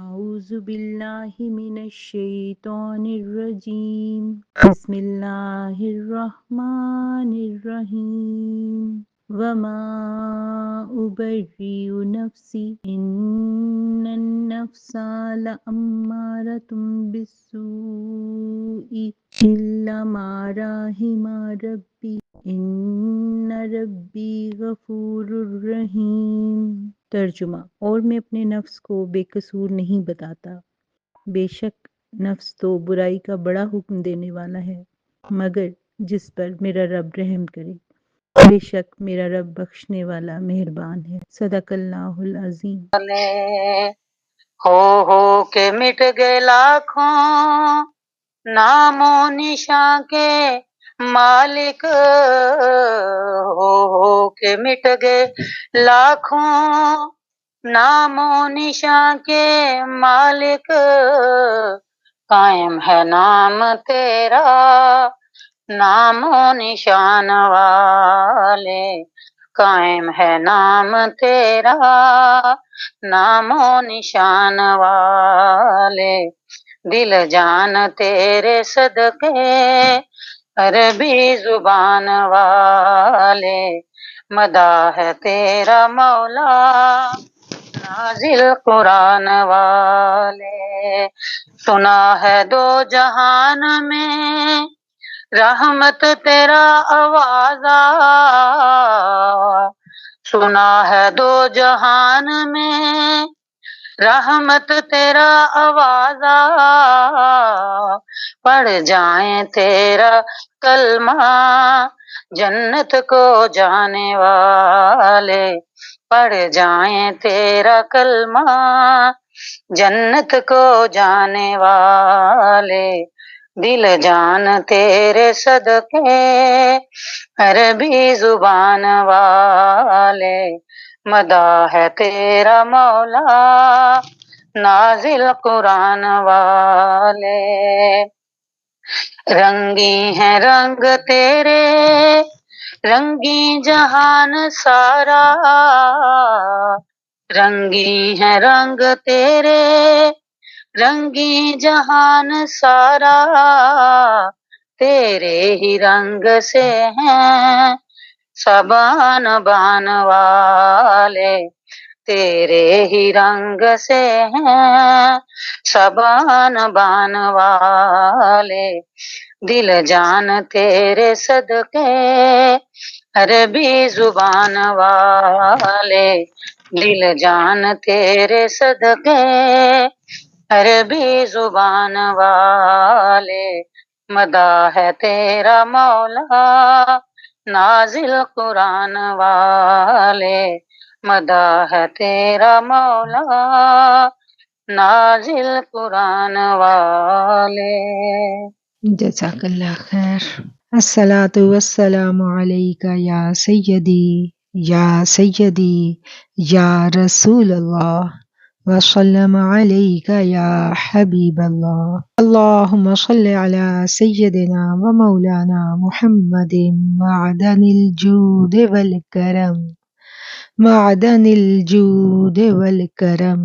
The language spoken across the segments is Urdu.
اعوذ باللہ من الشیطان الرجیم بسم اللہ الرحمن الرحیم وما ابرئ نفسی ان النفس لامارۃ بالسوء الا ما رحم ربی ان ربی غفور رحیم۔ ترجمہ: اور میں اپنے نفس کو بے قصور نہیں بتاتا، بے شک نفس تو برائی کا بڑا حکم دینے والا ہے، مگر جس پر میرا رب رحم کرے، بے شک میرا رب بخشنے والا مہربان ہے۔ صدق اللہ العظیم۔ ہو کے مٹ گئے لاکھوں نام و نشاں کے مالک، ہو کے مٹ گئے لاکھوں نام و نشاں کے مالک، قائم ہے نام تیرا نام و نشان والے، قائم ہے نام تیرا نام و نشان والے، دل جان تیرے صدقے عربی زبان والے، مداح ہے تیرا مولا نازل قرآن والے، سنا ہے دو جہان میں رحمت تیرا آوازہ، سنا ہے دو جہان میں رحمت تیرا آوازہ، پڑھ جائیں تیرا کلمہ جنت کو جانے والے، پڑھ جائیں تیرا کلمہ جنت کو جانے والے، دل جان تیرے صدقے عربی زبان والے، مداح ہے تیرا مولا نازل قرآن والے، رنگی ہیں رنگ تیرے رنگی جہان سارا، رنگی ہیں رنگ تیرے رنگی جہان سارا، تیرے ہی رنگ سے ہیں سبان بان والے، تیرے ہی رنگ سے ہیں سبان بان والے، دل جان تیرے صدقے عربی زبان والے، دل جان تیرے صدقے عربی زبان والے، مداح ہے تیرا مولا نازل قرآن والے، مداح ہے تیرا مولا نازل قرآن والے۔ جزاک اللہ خیر۔ الصلاۃ والسلام علیک یا سیدی یا رسول اللہ وسلم علیک یا حبیب اللہ، اللہم صل علی سیدنا و مولانا محمد معدن الجود والکرم، معدن الجود والکرم،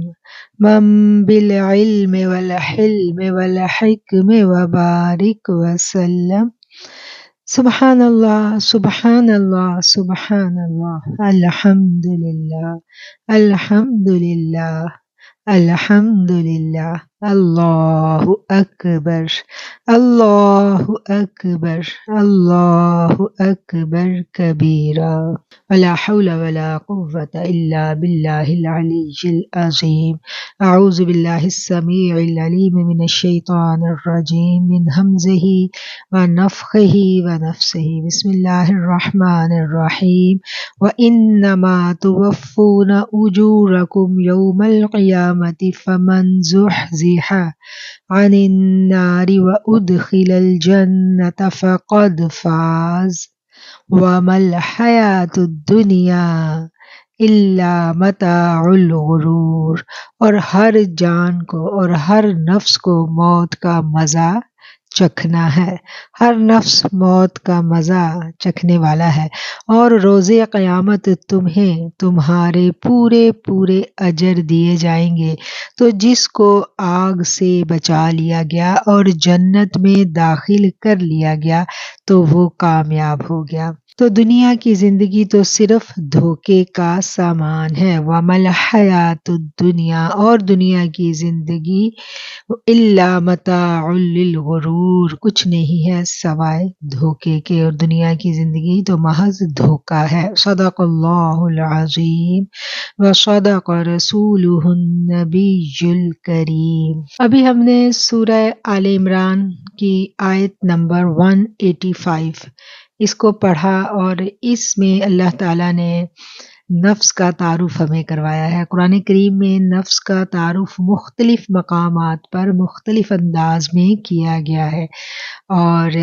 منبع العلم والحلم والحکم وبارک وسلم۔ سبحان اللہ سبحان اللہ سبحان اللہ، الحمدللہ الحمدللہ الحمدللہ، اللہ اکبر اللہ اکبر اللہ اکبر کبیرا، ولا حول ولا قوة الا باللہ العلی العظیم۔ اعوذ باللہ السمیع العلیم من الشیطان الرجیم، من ہمزہ ونفخہ ونفسہ، بسم اللہ الرحمن الرحیم۔ وَإِنَّمَا تُوَفُّونَ أُجُورَكُمْ يَوْمَ الْقِيَامَةِ فَمَنْ زُحْزِحَ عَنِ النَّارِ وَأُدْخِلَ الْجَنَّةَ فَقَدْ فَازَ وَمَا الْحَيَاةُ الدُّنْيَا إِلَّا مَتَاعُ الْغُرُورِ، اور ہر جان کو اور ہر نفس کو موت کا مزہ چکھنا ہے، ہر نفس موت کا مزہ چکھنے والا ہے، اور روز قیامت تمہیں تمہارے پورے پورے اجر دیے جائیں گے۔ تو جس کو آگ سے بچا لیا گیا اور جنت میں داخل کر لیا گیا تو وہ کامیاب ہو گیا۔ تو دنیا کی زندگی تو صرف دھوکے کا سامان ہے، وَمَا الْحَيَاةُ الدُّنْيَا، اور دنیا کی زندگی إِلَّا مَتَاعٌ لِلْغُرُورِ، کچھ نہیں ہے سوائے دھوکے کے، اور دنیا کی زندگی تو محض دھوکا ہے۔ صدق اللہ العظیم وصدق رسولہ النبی الکریم۔ ابھی ہم نے سورہ آل عمران کی آیت نمبر 185 اس کو پڑھا، اور اس میں اللہ تعالیٰ نے نفس کا تعارف ہمیں کروایا ہے۔ قرآن کریم میں نفس کا تعارف مختلف مقامات پر مختلف انداز میں کیا گیا ہے، اور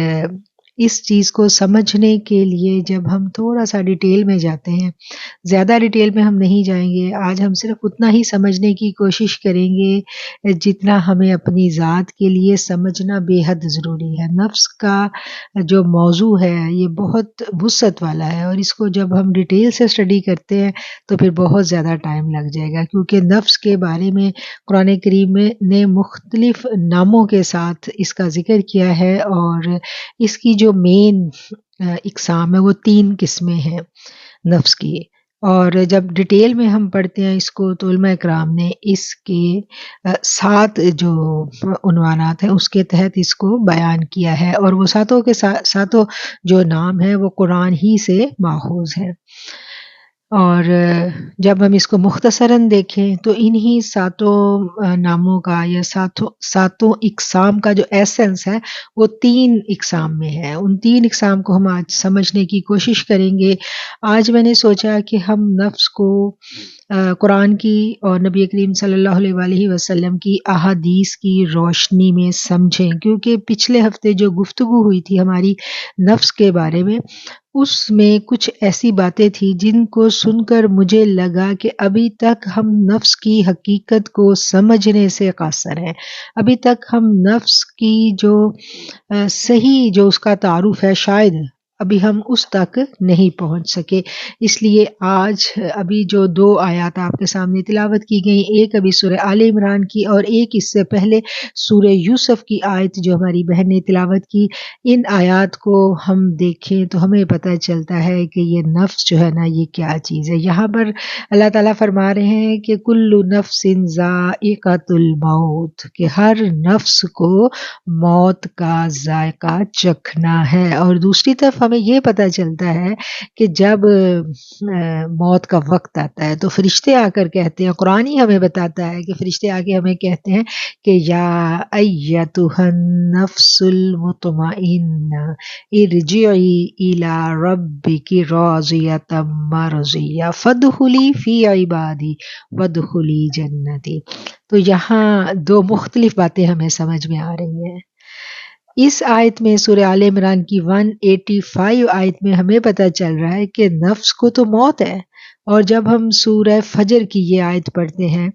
اس چیز کو سمجھنے کے لیے جب ہم تھوڑا سا ڈیٹیل میں جاتے ہیں، زیادہ ڈیٹیل میں ہم نہیں جائیں گے، آج ہم صرف اتنا ہی سمجھنے کی کوشش کریں گے جتنا ہمیں اپنی ذات کے لیے سمجھنا بے حد ضروری ہے۔ نفس کا جو موضوع ہے یہ بہت وسعت والا ہے، اور اس کو جب ہم ڈیٹیل سے اسٹڈی کرتے ہیں تو پھر بہت زیادہ ٹائم لگ جائے گا، کیونکہ نفس کے بارے میں قرآن کریم نے مختلف ناموں کے ساتھ اس کا ذکر کیا ہے، اور اس کی جو مین اقسام ہے وہ 3 قسمیں ہیں نفس کی، اور جب ڈیٹیل میں ہم پڑھتے ہیں اس کو تو علماء کرام نے اس کے 7 جو عنوانات ہیں اس کے تحت اس کو بیان کیا ہے، اور وہ ساتوں کے ساتوں جو نام ہیں وہ قرآن ہی سے ماخوذ ہیں۔ اور جب ہم اس کو مختصراً دیکھیں تو انہی 7 ناموں کا یا ساتوں اقسام کا جو ایسنس ہے وہ 3 اقسام میں ہے۔ ان 3 اقسام کو ہم آج سمجھنے کی کوشش کریں گے۔ آج میں نے سوچا کہ ہم نفس کو قرآن کی اور نبی کریم صلی اللہ علیہ وآلہ وسلم کی احادیث کی روشنی میں سمجھیں، کیونکہ پچھلے ہفتے جو گفتگو ہوئی تھی ہماری نفس کے بارے میں، اس میں کچھ ایسی باتیں تھیں جن کو سن کر مجھے لگا کہ ابھی تک ہم نفس کی حقیقت کو سمجھنے سے قاصر ہیں، ابھی تک ہم نفس کی جو صحیح جو اس کا تعارف ہے شاید ابھی ہم اس تک نہیں پہنچ سکے۔ اس لیے آج ابھی جو 2 آیات آپ کے سامنے تلاوت کی گئی، ایک ابھی سورہ آل عمران کی اور ایک اس سے پہلے سورہ یوسف کی آیت جو ہماری بہن نے تلاوت کی، ان آیات کو ہم دیکھیں تو ہمیں پتہ چلتا ہے کہ یہ نفس جو ہے نا یہ کیا چیز ہے۔ یہاں پر اللہ تعالیٰ فرما رہے ہیں کہ کل نفس ذائقۃ الموت، کہ ہر نفس کو موت کا ذائقہ چکھنا ہے، اور دوسری طرف ہمیں یہ پتہ چلتا ہے کہ جب موت کا وقت آتا ہے تو فرشتے آ کر کہتے ہیں، قرآن ہی ہمیں بتاتا ہے کہ فرشتے آ کے ہمیں کہتے ہیں کہ یا ایتھا النفس المطمئنہ ارجعی الی ربک راضیۃ مرضیہ فادخلی فی عبادی وادخلی جنتی۔ تو یہاں 2 مختلف باتیں ہمیں سمجھ میں آ رہی ہیں۔ اس آیت میں سورہ آل عمران کی 185 آیت میں ہمیں پتہ چل رہا ہے کہ نفس کو تو موت ہے، اور جب ہم سورہ فجر کی یہ آیت پڑھتے ہیں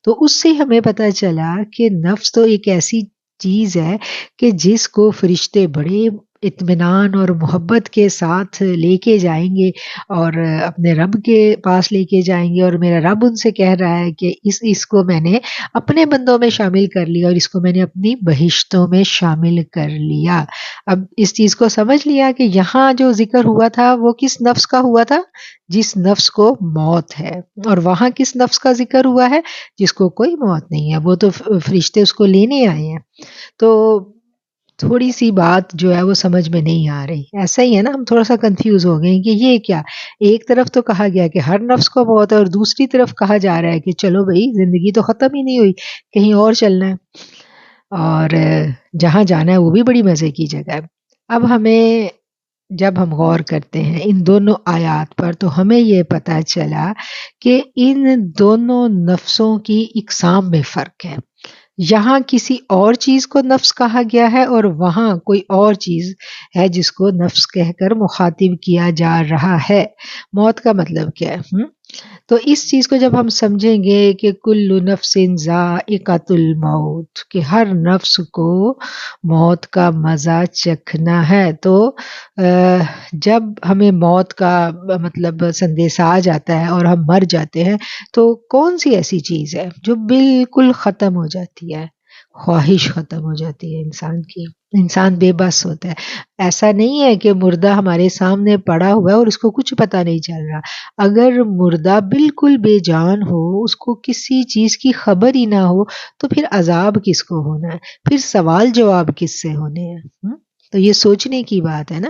تو اس سے ہمیں پتہ چلا کہ نفس تو ایک ایسی چیز ہے کہ جس کو فرشتے بڑے اطمینان اور محبت کے ساتھ لے کے جائیں گے اور اپنے رب کے پاس لے کے جائیں گے، اور میرا رب ان سے کہہ رہا ہے کہ اس کو میں نے اپنے بندوں میں شامل کر لیا، اور اس کو میں نے اپنی بہشتوں میں شامل کر لیا۔ اب اس چیز کو سمجھ لیا کہ یہاں جو ذکر ہوا تھا وہ کس نفس کا ہوا تھا؟ جس نفس کو موت ہے، اور وہاں کس نفس کا ذکر ہوا ہے؟ جس کو کوئی موت نہیں ہے، وہ تو فرشتے اس کو لینے آئے ہیں۔ تو تھوڑی سی بات جو ہے وہ سمجھ میں نہیں آ رہی، ایسا ہی ہے نا، ہم تھوڑا سا کنفیوز ہو گئے کہ یہ کیا، ایک طرف تو کہا گیا کہ ہر نفس کو موت ہے، اور دوسری طرف کہا جا رہا ہے کہ چلو بھئی زندگی تو ختم ہی نہیں ہوئی، کہیں اور چلنا ہے، اور جہاں جانا ہے وہ بھی بڑی مزے کی جگہ ہے۔ اب ہمیں جب ہم غور کرتے ہیں ان دونوں آیات پر تو ہمیں یہ پتہ چلا کہ ان دونوں نفسوں کی اقسام میں فرق ہے۔ یہاں کسی اور چیز کو نفس کہا گیا ہے، اور وہاں کوئی اور چیز ہے جس کو نفس کہہ کر مخاطب کیا جا رہا ہے۔ موت کا مطلب کیا ہے؟ تو اس چیز کو جب ہم سمجھیں گے کہ کل نفس ذائقۃ الموت، کہ ہر نفس کو موت کا مزہ چکھنا ہے، تو جب ہمیں موت کا مطلب سندیش آ جاتا ہے اور ہم مر جاتے ہیں، تو کون سی ایسی چیز ہے جو بالکل ختم ہو جاتی ہے؟ خواہش ختم ہو جاتی ہے انسان کی، انسان بے بس ہوتا ہے۔ ایسا نہیں ہے کہ مردہ ہمارے سامنے پڑا ہوا ہے اور اس کو کچھ پتہ نہیں چل رہا۔ اگر مردہ بالکل بے جان ہو، اس کو کسی چیز کی خبر ہی نہ ہو، تو پھر عذاب کس کو ہونا ہے؟ پھر سوال جواب کس سے ہونے ہیں؟ تو یہ سوچنے کی بات ہے نا،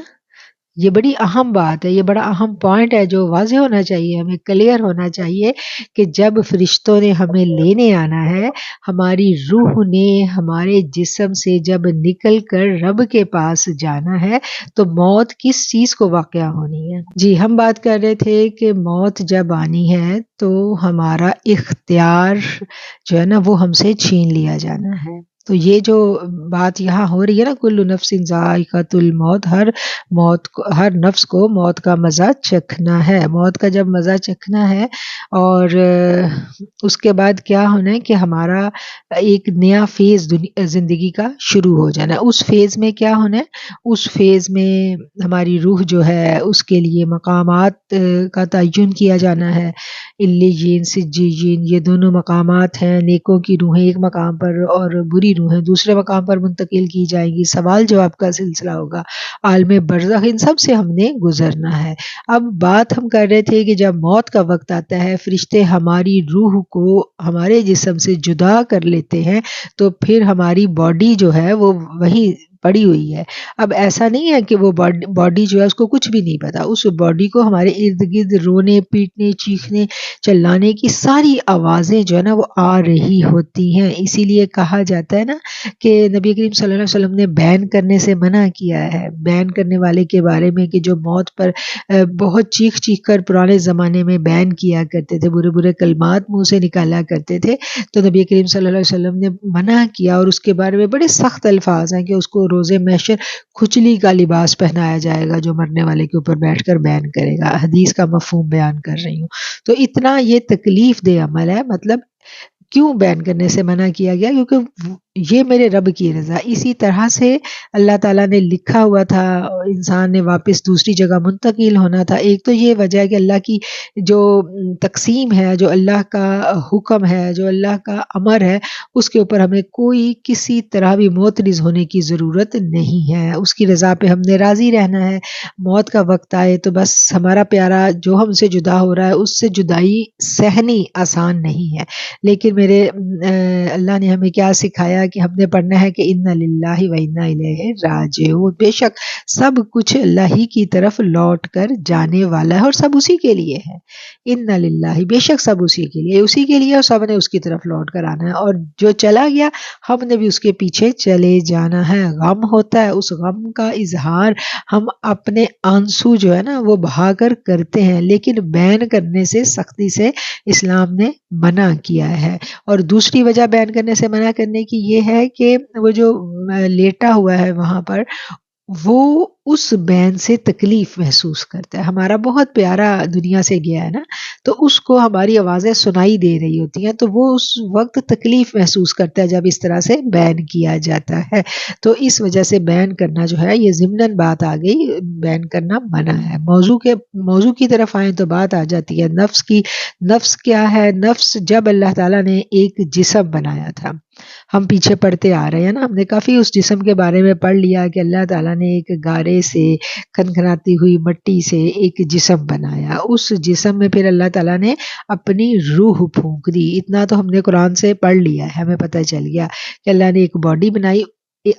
یہ بڑی اہم بات ہے، یہ بڑا اہم پوائنٹ ہے جو واضح ہونا چاہیے، ہمیں کلیئر ہونا چاہیے کہ جب فرشتوں نے ہمیں لینے آنا ہے، ہماری روح نے ہمارے جسم سے جب نکل کر رب کے پاس جانا ہے، تو موت کس چیز کو واقع ہونی ہے؟ جی، ہم بات کر رہے تھے کہ موت جب آنی ہے تو ہمارا اختیار جو ہے نا وہ ہم سے چھین لیا جانا ہے۔ تو یہ جو بات یہاں ہو رہی ہے نا، کل نفس ذائقۃ الموت، ہر نفس کو موت کا مزہ چکھنا ہے۔ موت کا جب مزہ چکھنا ہے اور اس کے بعد کیا ہونا ہے کہ ہمارا ایک نیا فیز زندگی کا شروع ہو جانا ہے۔ اس فیز میں کیا ہونا ہے؟ اس فیز میں ہماری روح جو ہے اس کے لیے مقامات کا تعین کیا جانا ہے۔ علیین، سجین، یہ دونوں مقامات ہیں۔ نیکوں کی روحیں ایک مقام پر اور بری روحیں دوسرے مقام پر منتقل کی جائیں گی۔ سوال جواب کا سلسلہ ہوگا، عالم برزخ، ان سب سے ہم نے گزرنا ہے۔ اب بات ہم کر رہے تھے کہ جب موت کا وقت آتا ہے، فرشتے ہماری روح کو ہمارے جسم سے جدا کر لیتے ہیں، تو پھر ہماری باڈی جو ہے وہ وہی پڑی ہوئی ہے۔ اب ایسا نہیں ہے کہ وہ باڈی جو ہے اس کو کچھ بھی نہیں پتا، اس باڈی کو ہمارے ارد گرد رونے، پیٹنے، چیخنے، چلانے کی ساری آوازیں جو ہے نا وہ آ رہی ہوتی ہیں۔ اسی لیے کہا جاتا ہے نا کہ نبی کریم صلی اللہ علیہ وسلم نے بیان کرنے سے منع کیا ہے، بیان کرنے والے کے بارے میں، کہ جو موت پر بہت چیخ چیخ کر پرانے زمانے میں بیان کیا کرتے تھے، برے برے کلمات منہ سے نکالا کرتے تھے، تو نبی کریم صلی اللہ علیہ وسلم نے منع کیا، اور اس کے بارے میں بڑے سخت الفاظ ہیں کہ اس کو روز محشر کھچلی کا لباس پہنایا جائے گا جو مرنے والے کے اوپر بیٹھ کر بیان کرے گا۔ حدیث کا مفہوم بیان کر رہی ہوں۔ تو اتنا یہ تکلیف دہ عمل ہے۔ مطلب کیوں بیان کرنے سے منع کیا گیا؟ کیونکہ یہ میرے رب کی رضا، اسی طرح سے اللہ تعالیٰ نے لکھا ہوا تھا، انسان نے واپس دوسری جگہ منتقل ہونا تھا۔ ایک تو یہ وجہ ہے کہ اللہ کی جو تقسیم ہے، جو اللہ کا حکم ہے، جو اللہ کا امر ہے، اس کے اوپر ہمیں کوئی کسی طرح بھی معترض ہونے کی ضرورت نہیں ہے۔ اس کی رضا پہ ہم نے راضی رہنا ہے۔ موت کا وقت آئے تو بس ہمارا پیارا جو ہم سے جدا ہو رہا ہے، اس سے جدائی سہنی آسان نہیں ہے، لیکن میرے اللہ نے ہمیں کیا سکھایا کہ ہم نے پڑھنا ہے کہ اِنَّ لِلَّهِ وَإِنَّا إِلَيْهِ رَاجِعُونَ، بے شک سب کچھ اللہ ہی کی طرف لوٹ کر جانے والا ہے اور سب اسی کے لیے ہے۔ اِنَّ لِلَّهِ، بے شک سب اسی کے لیے اور سب نے اس کی طرف لوٹ کر آنا ہے، اور جو چلا گیا ہم نے بھی اس کے پیچھے چلے جانا ہے۔ غم ہوتا ہے، اس غم کا اظہار ہم اپنے آنسو جو ہے نا وہ بہا کر کرتے ہیں، لیکن بیان کرنے سے سختی سے اسلام نے منع کیا ہے۔ اور دوسری وجہ بیان کرنے سے منع کرنے کی یہ ہے کہ وہ جو لیٹا ہوا ہے وہاں پر، وہ اس بین سے تکلیف محسوس کرتا ہے۔ ہمارا بہت پیارا دنیا سے گیا ہے نا، تو اس کو ہماری آوازیں سنائی دے رہی ہوتی ہیں، تو وہ اس وقت تکلیف محسوس کرتا ہے جب اس طرح سے بیان کیا جاتا ہے۔ تو اس وجہ سے بیان کرنا جو ہے، یہ ضمناً بات آ گئی، بیان کرنا منع ہے۔ موضوع کی طرف آئیں تو بات آ جاتی ہے نفس کی۔ نفس کیا ہے؟ نفس جب اللہ تعالیٰ نے ایک جسم بنایا تھا، ہم پیچھے پڑھتے آ رہے ہیں نا، ہم نے کافی اس جسم کے بارے میں پڑھ لیا کہ اللہ تعالیٰ نے ایک گارے سے، کھنکھناتی ہوئی مٹی سے ایک جسم بنایا۔ اس جسم میں پھر اللہ تعالیٰ نے اپنی روح پھونک دی۔ اتنا تو ہم نے قرآن سے پڑھ لیا ہے، ہمیں پتہ چل گیا کہ اللہ نے ایک باڈی بنائی۔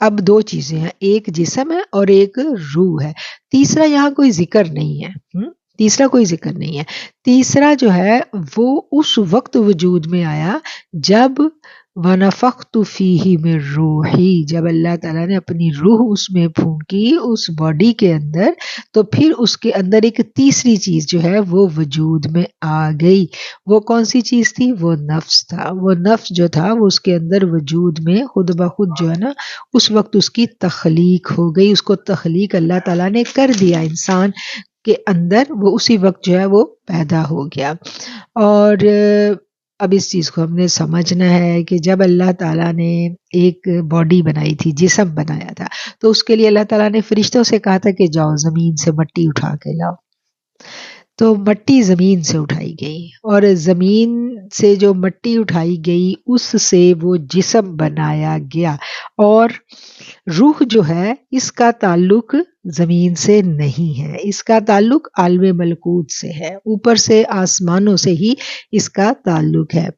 اب دو چیزیں ہیں، ایک جسم ہے اور ایک روح ہے۔ تیسرا یہاں کوئی ذکر نہیں ہے، تیسرا کوئی ذکر نہیں ہے۔ تیسرا جو ہے وہ اس وقت وجود میں آیا جب وَنَفَخْتُ فِيهِ مِن رُوحِي، جب اللہ تعالیٰ نے اپنی روح اس میں پھونکی اس باڈی کے اندر، تو پھر اس کے اندر ایک تیسری چیز جو ہے وہ وجود میں آ گئی۔ وہ کون سی چیز تھی؟ وہ نفس تھا۔ وہ نفس جو تھا وہ اس کے اندر وجود میں خود بخود جو ہے نا اس وقت اس کی تخلیق ہو گئی۔ اس کو تخلیق اللہ تعالیٰ نے کر دیا۔ انسان کے اندر وہ اسی وقت جو ہے وہ پیدا ہو گیا. اور اب اس چیز کو ہم نے سمجھنا ہے کہ جب اللہ تعالیٰ نے ایک باڈی بنائی تھی، جسم بنایا تھا، تو اس کے لیے اللہ تعالیٰ نے فرشتوں سے کہا تھا کہ جاؤ زمین سے مٹی اٹھا کے لاؤ. تو مٹی زمین سے اٹھائی گئی، اور زمین سے جو مٹی اٹھائی گئی اس سے وہ جسم بنایا گیا. اور روح جو ہے اس کا تعلق زمین سے نہیں ہے، اس کا تعلق عالم ملکوت سے ہے، اوپر سے آسمانوں سے ہی اس کا تعلق ہے.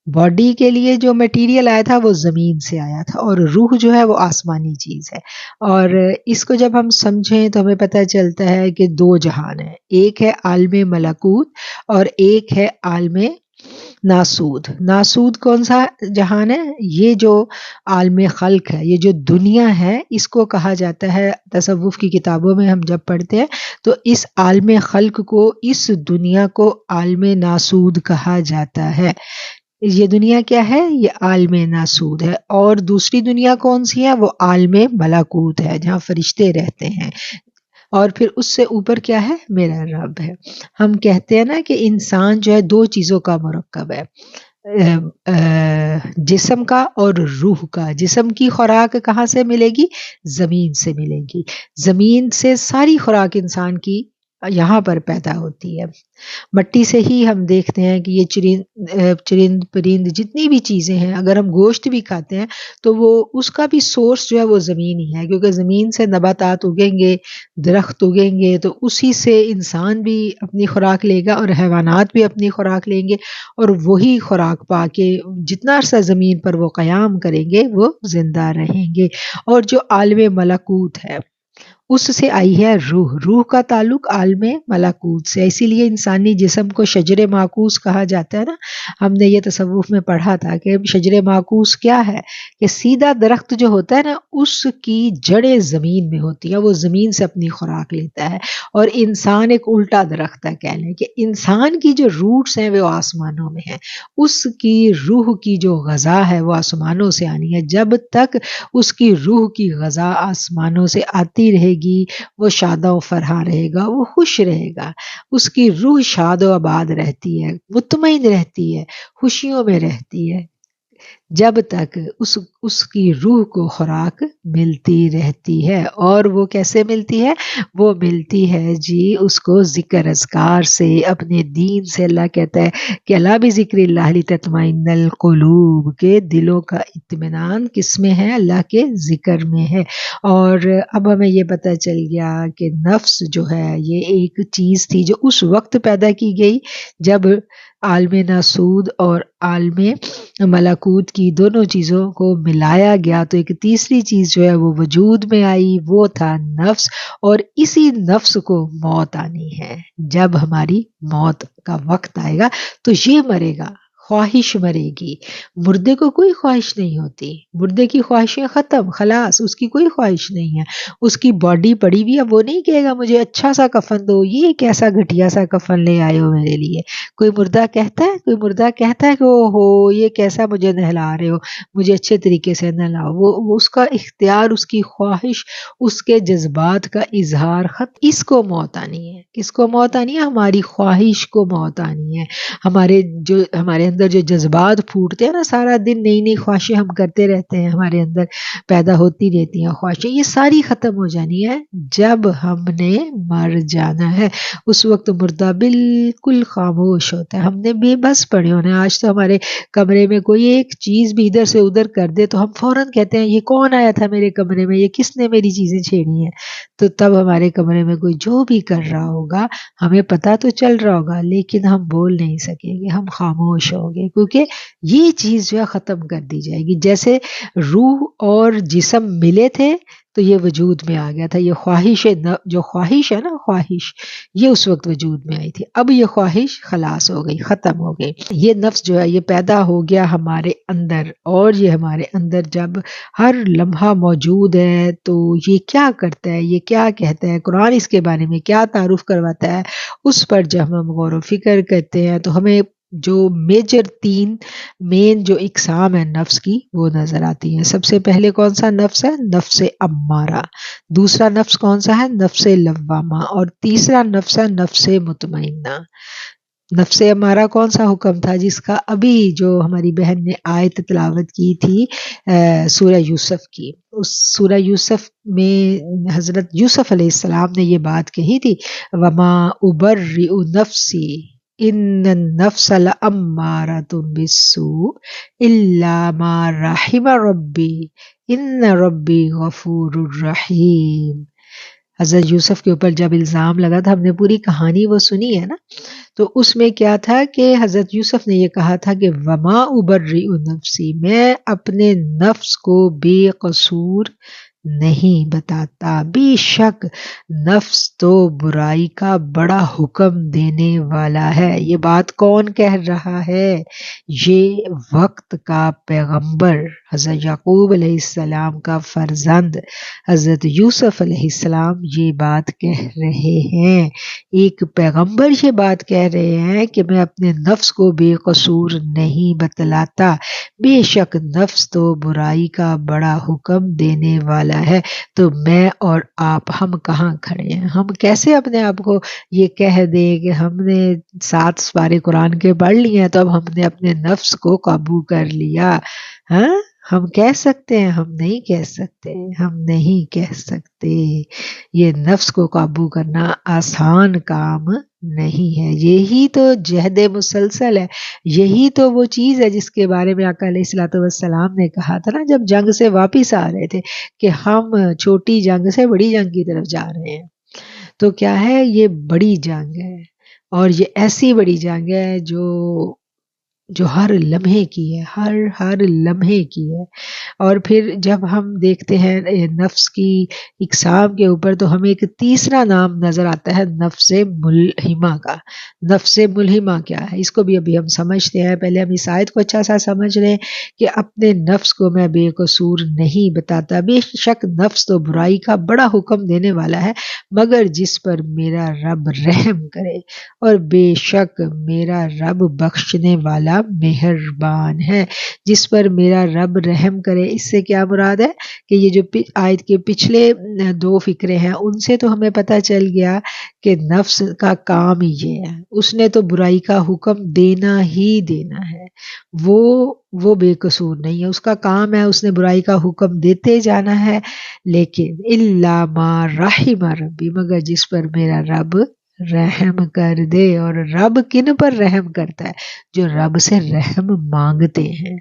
باڈی کے لیے جو میٹیریل آیا تھا وہ زمین سے آیا تھا، اور روح جو ہے وہ آسمانی چیز ہے. اور اس کو جب ہم سمجھیں تو ہمیں پتہ چلتا ہے کہ دو جہان ہیں، ایک ہے عالم ملکوت اور ایک ہے عالم ناسود. ناسود کون سا جہان ہے؟ یہ جو عالم خلق ہے، یہ جو دنیا ہے، اس کو کہا جاتا ہے تصوف کی کتابوں میں ہم جب پڑھتے ہیں تو اس عالم خلق کو، اس دنیا کو عالم ناسود کہا جاتا ہے. یہ دنیا کیا ہے؟ یہ عالم ناسود ہے. اور دوسری دنیا کون سی ہے؟ وہ عالم ملکوت ہے، جہاں فرشتے رہتے ہیں. اور پھر اس سے اوپر کیا ہے؟ میرا رب ہے. ہم کہتے ہیں نا کہ انسان جو ہے دو چیزوں کا مرکب ہے، جسم کا اور روح کا. جسم کی خوراک کہاں سے ملے گی؟ زمین سے ملے گی. زمین سے ساری خوراک انسان کی یہاں پر پیدا ہوتی ہے. مٹی سے ہی ہم دیکھتے ہیں کہ یہ چرند پرند جتنی بھی چیزیں ہیں، اگر ہم گوشت بھی کھاتے ہیں تو وہ اس کا بھی سورس جو ہے وہ زمین ہی ہے، کیونکہ زمین سے نباتات اگیں گے، درخت اگیں گے، تو اسی سے انسان بھی اپنی خوراک لے گا اور حیوانات بھی اپنی خوراک لیں گے، اور وہی خوراک پا کے جتنا عرصہ زمین پر وہ قیام کریں گے وہ زندہ رہیں گے. اور جو عالم ملکوت ہے اس سے آئی ہے روح. روح کا تعلق عالم ملکوت سے. اسی لیے انسانی جسم کو شجر معکوس کہا جاتا ہے نا. ہم نے یہ تصوف میں پڑھا تھا کہ شجر معکوس کیا ہے، کہ سیدھا درخت جو ہوتا ہے نا اس کی جڑیں زمین میں ہوتی ہیں، وہ زمین سے اپنی خوراک لیتا ہے. اور انسان ایک الٹا درخت ہے، کہہ لیں کہ انسان کی جو روٹس ہیں وہ آسمانوں میں ہیں، اس کی روح کی جو غذا ہے وہ آسمانوں سے آنی ہے. جب تک اس کی روح کی غذا آسمانوں سے آتی رہے گی وہ شاد و فرحاں رہے گا، وہ خوش رہے گا. اس کی روح شاد و آباد رہتی ہے، مطمئن رہتی ہے، خوشیوں میں رہتی ہے، جب تک اس کی روح کو خوراک ملتی رہتی ہے. اور وہ کیسے ملتی ہے؟ وہ ملتی ہے جی اس کو ذکر اذکار سے، اپنے دین سے. اللہ کہتا ہے کہ اللہ بذکر اللہ لتطمئن القلوب، کے دلوں کا اطمینان کس میں ہے؟ اللہ کے ذکر میں ہے. اور اب ہمیں یہ پتہ چل گیا کہ نفس جو ہے یہ ایک چیز تھی جو اس وقت پیدا کی گئی جب عالم ناسود اور عالم ملکوت کی دونوں چیزوں کو ملایا گیا تو ایک تیسری چیز جو ہے وہ وجود میں آئی، وہ تھا نفس. اور اسی نفس کو موت آنی ہے. جب ہماری موت کا وقت آئے گا تو یہ مرے گا، خواہش مرے گی. مردے کو کوئی خواہش نہیں ہوتی، مردے کی خواہشیں ختم، خلاص، اس کی کوئی خواہش نہیں ہے. اس کی باڈی پڑی ہوئی ہے، وہ نہیں کہے گا مجھے اچھا سا کفن دو، یہ کیسا گھٹیا سا کفن لے آئے ہو میرے لیے. کوئی مردہ کہتا ہے؟ کوئی مردہ کہتا ہے کہ او ہو یہ کیسا مجھے نہلا رہے ہو، مجھے اچھے طریقے سے نہلاؤ. وہ اس کا اختیار، اس کی خواہش، اس کے جذبات کا اظہار اس کو موت آنی ہے. کس کو موت آنی ہے؟ ہماری خواہش کو موت آنی ہے. ہمارے اندر جو جذبات پھوٹتے ہیں نا، سارا دن نئی نئی خواہشیں ہم کرتے رہتے ہیں، ہمارے اندر پیدا ہوتی رہتی ہیں خواہشیں، یہ ساری ختم ہو جانی ہے جب ہم نے مر جانا ہے. اس وقت مردہ بالکل خاموش ہوتا ہے. ہم نے بے بس پڑے ہونے. آج تو ہمارے کمرے میں کوئی ایک چیز بھی ادھر سے ادھر کر دے تو ہم فوراً کہتے ہیں یہ کون آیا تھا میرے کمرے میں، یہ کس نے میری چیزیں چھیڑی ہیں. تو تب ہمارے کمرے میں کوئی جو بھی کر رہا ہوگا ہمیں پتہ تو چل رہا ہوگا لیکن ہم بول نہیں سکیں گے، ہم خاموش ہوں گے، کیونکہ یہ چیز جو ہے ختم کر دی جائے گی. جیسے روح اور جسم ملے تھے تو یہ وجود میں آ گیا تھا. یہ خواہش جو خواہش ہے نا، خواہش یہ اس وقت وجود میں آئی تھی. اب یہ خواہش خلاص ہو گئی، ختم ہو گئی. یہ نفس جو ہے یہ پیدا ہو گیا ہمارے اندر، اور یہ ہمارے اندر جب ہر لمحہ موجود ہے تو یہ کیا کرتا ہے، یہ کیا کہتا ہے، قرآن اس کے بارے میں کیا تعارف کرواتا ہے، اس پر جب ہم غور و فکر کرتے ہیں تو ہمیں جو میجر 3 مین جو اقسام ہیں نفس کی وہ نظر آتی ہیں. سب سے پہلے کون سا نفس ہے؟ نفس امارہ. دوسرا نفس کون سا ہے؟ نفس لوامہ. اور تیسرا نفس ہے نفس مطمئنہ. نفس امارہ کون سا حکم تھا جس کا ابھی جو ہماری بہن نے آیت تلاوت کی تھی سورہ یوسف کی؟ اس سورہ یوسف میں حضرت یوسف علیہ السلام نے یہ بات کہی تھی، وما ابرئ نفسی ان النفس لامارۃ بالسوء الا ما رحم ربی ان ربی غفور رحیم. حضرت یوسف کے اوپر جب الزام لگا تھا، ہم نے پوری کہانی وہ سنی ہے نا، تو اس میں کیا تھا کہ حضرت یوسف نے یہ کہا تھا کہ وما ابرئ نفسی، میں اپنے نفس کو بے قصور نہیں بتاتا، بے شک نفس تو برائی کا بڑا حکم دینے والا ہے. یہ بات کون کہہ رہا ہے؟ یہ وقت کا پیغمبر حضرت یعقوب علیہ السلام کا فرزند حضرت یوسف علیہ السلام یہ بات کہہ رہے ہیں. ایک پیغمبر یہ بات کہہ رہے ہیں کہ میں اپنے نفس کو بے قصور نہیں بتلاتا، بے شک نفس تو برائی کا بڑا حکم دینے والا ہے. تو میں اور آپ ہم کہاں کھڑے ہیں؟ ہم کیسے اپنے آپ کو یہ کہہ دیں کہ ہم نے 7 سپارے قرآن کے پڑھ لیے ہیں تو اب ہم نے اپنے نفس کو قابو کر لیا؟ ہاں، ہم کہہ سکتے ہیں؟ ہم نہیں کہہ سکتے، ہم نہیں کہہ سکتے. یہ نفس کو قابو کرنا آسان کام نہیں ہے. یہی تو جہد مسلسل ہے، یہی تو وہ چیز ہے جس کے بارے میں آقا علیہ الصلوۃ والسلام نے کہا تھا نا جب جنگ سے واپس آ رہے تھے کہ ہم چھوٹی جنگ سے بڑی جنگ کی طرف جا رہے ہیں. تو کیا ہے؟ یہ بڑی جنگ ہے، اور یہ ایسی بڑی جنگ ہے جو ہر لمحے کی ہے، ہر لمحے کی ہے. اور پھر جب ہم دیکھتے ہیں نفس کی اقسام کے اوپر تو ہمیں ایک تیسرا نام نظر آتا ہے نفس ملہمہ کا. نفس ملہمہ کیا ہے؟ اس کو بھی ابھی ہم سمجھتے ہیں. پہلے ہم اس آیت کو اچھا سا سمجھ لیں کہ اپنے نفس کو میں بے قصور نہیں بتاتا، بے شک نفس تو برائی کا بڑا حکم دینے والا ہے مگر جس پر میرا رب رحم کرے، اور بے شک میرا رب بخشنے والا مہربان ہے. جس پر میرا رب رحم کرے، اس سے کیا مراد ہے کہ یہ جو آیت کے پچھلے 2 فقرے ہیں ان سے تو ہمیں پتہ چل گیا کہ نفس کا کام ہی یہ ہے، اس نے تو برائی کا حکم دینا ہی دینا ہے. وہ بے قصور نہیں ہے، اس کا کام ہے اس نے برائی کا حکم دیتے جانا ہے. لیکن الا ما رحم ربی، مگر جس پر میرا رب رحم کر دے. اور رب کن پر رحم کرتا ہے؟ جو رب سے رحم مانگتے ہیں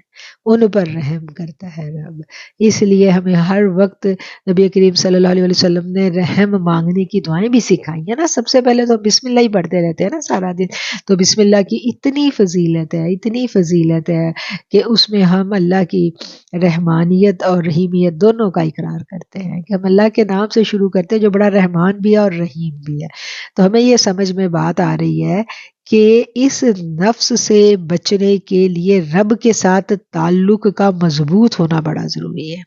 ان پر رحم کرتا ہے رب. اس لیے ہمیں ہر وقت نبی کریم صلی اللہ علیہ وسلم نے رحم مانگنے کی دعائیں بھی سکھائی ہیں نا. سب سے پہلے تو بسم اللہ ہی پڑھتے رہتے ہیں نا سارا دن. تو بسم اللہ کی اتنی فضیلت ہے، اتنی فضیلت ہے کہ اس میں ہم اللہ کی رحمانیت اور رحیمیت دونوں کا اقرار کرتے ہیں کہ ہم اللہ کے نام سے شروع کرتے ہیں جو بڑا رحمان بھی ہے اور رحیم بھی ہے. تو ہمیں یہ سمجھ میں بات آ رہی ہے کہ اس نفس سے بچنے کے لیے رب کے ساتھ تعلق کا مضبوط ہونا بڑا ضروری ہے.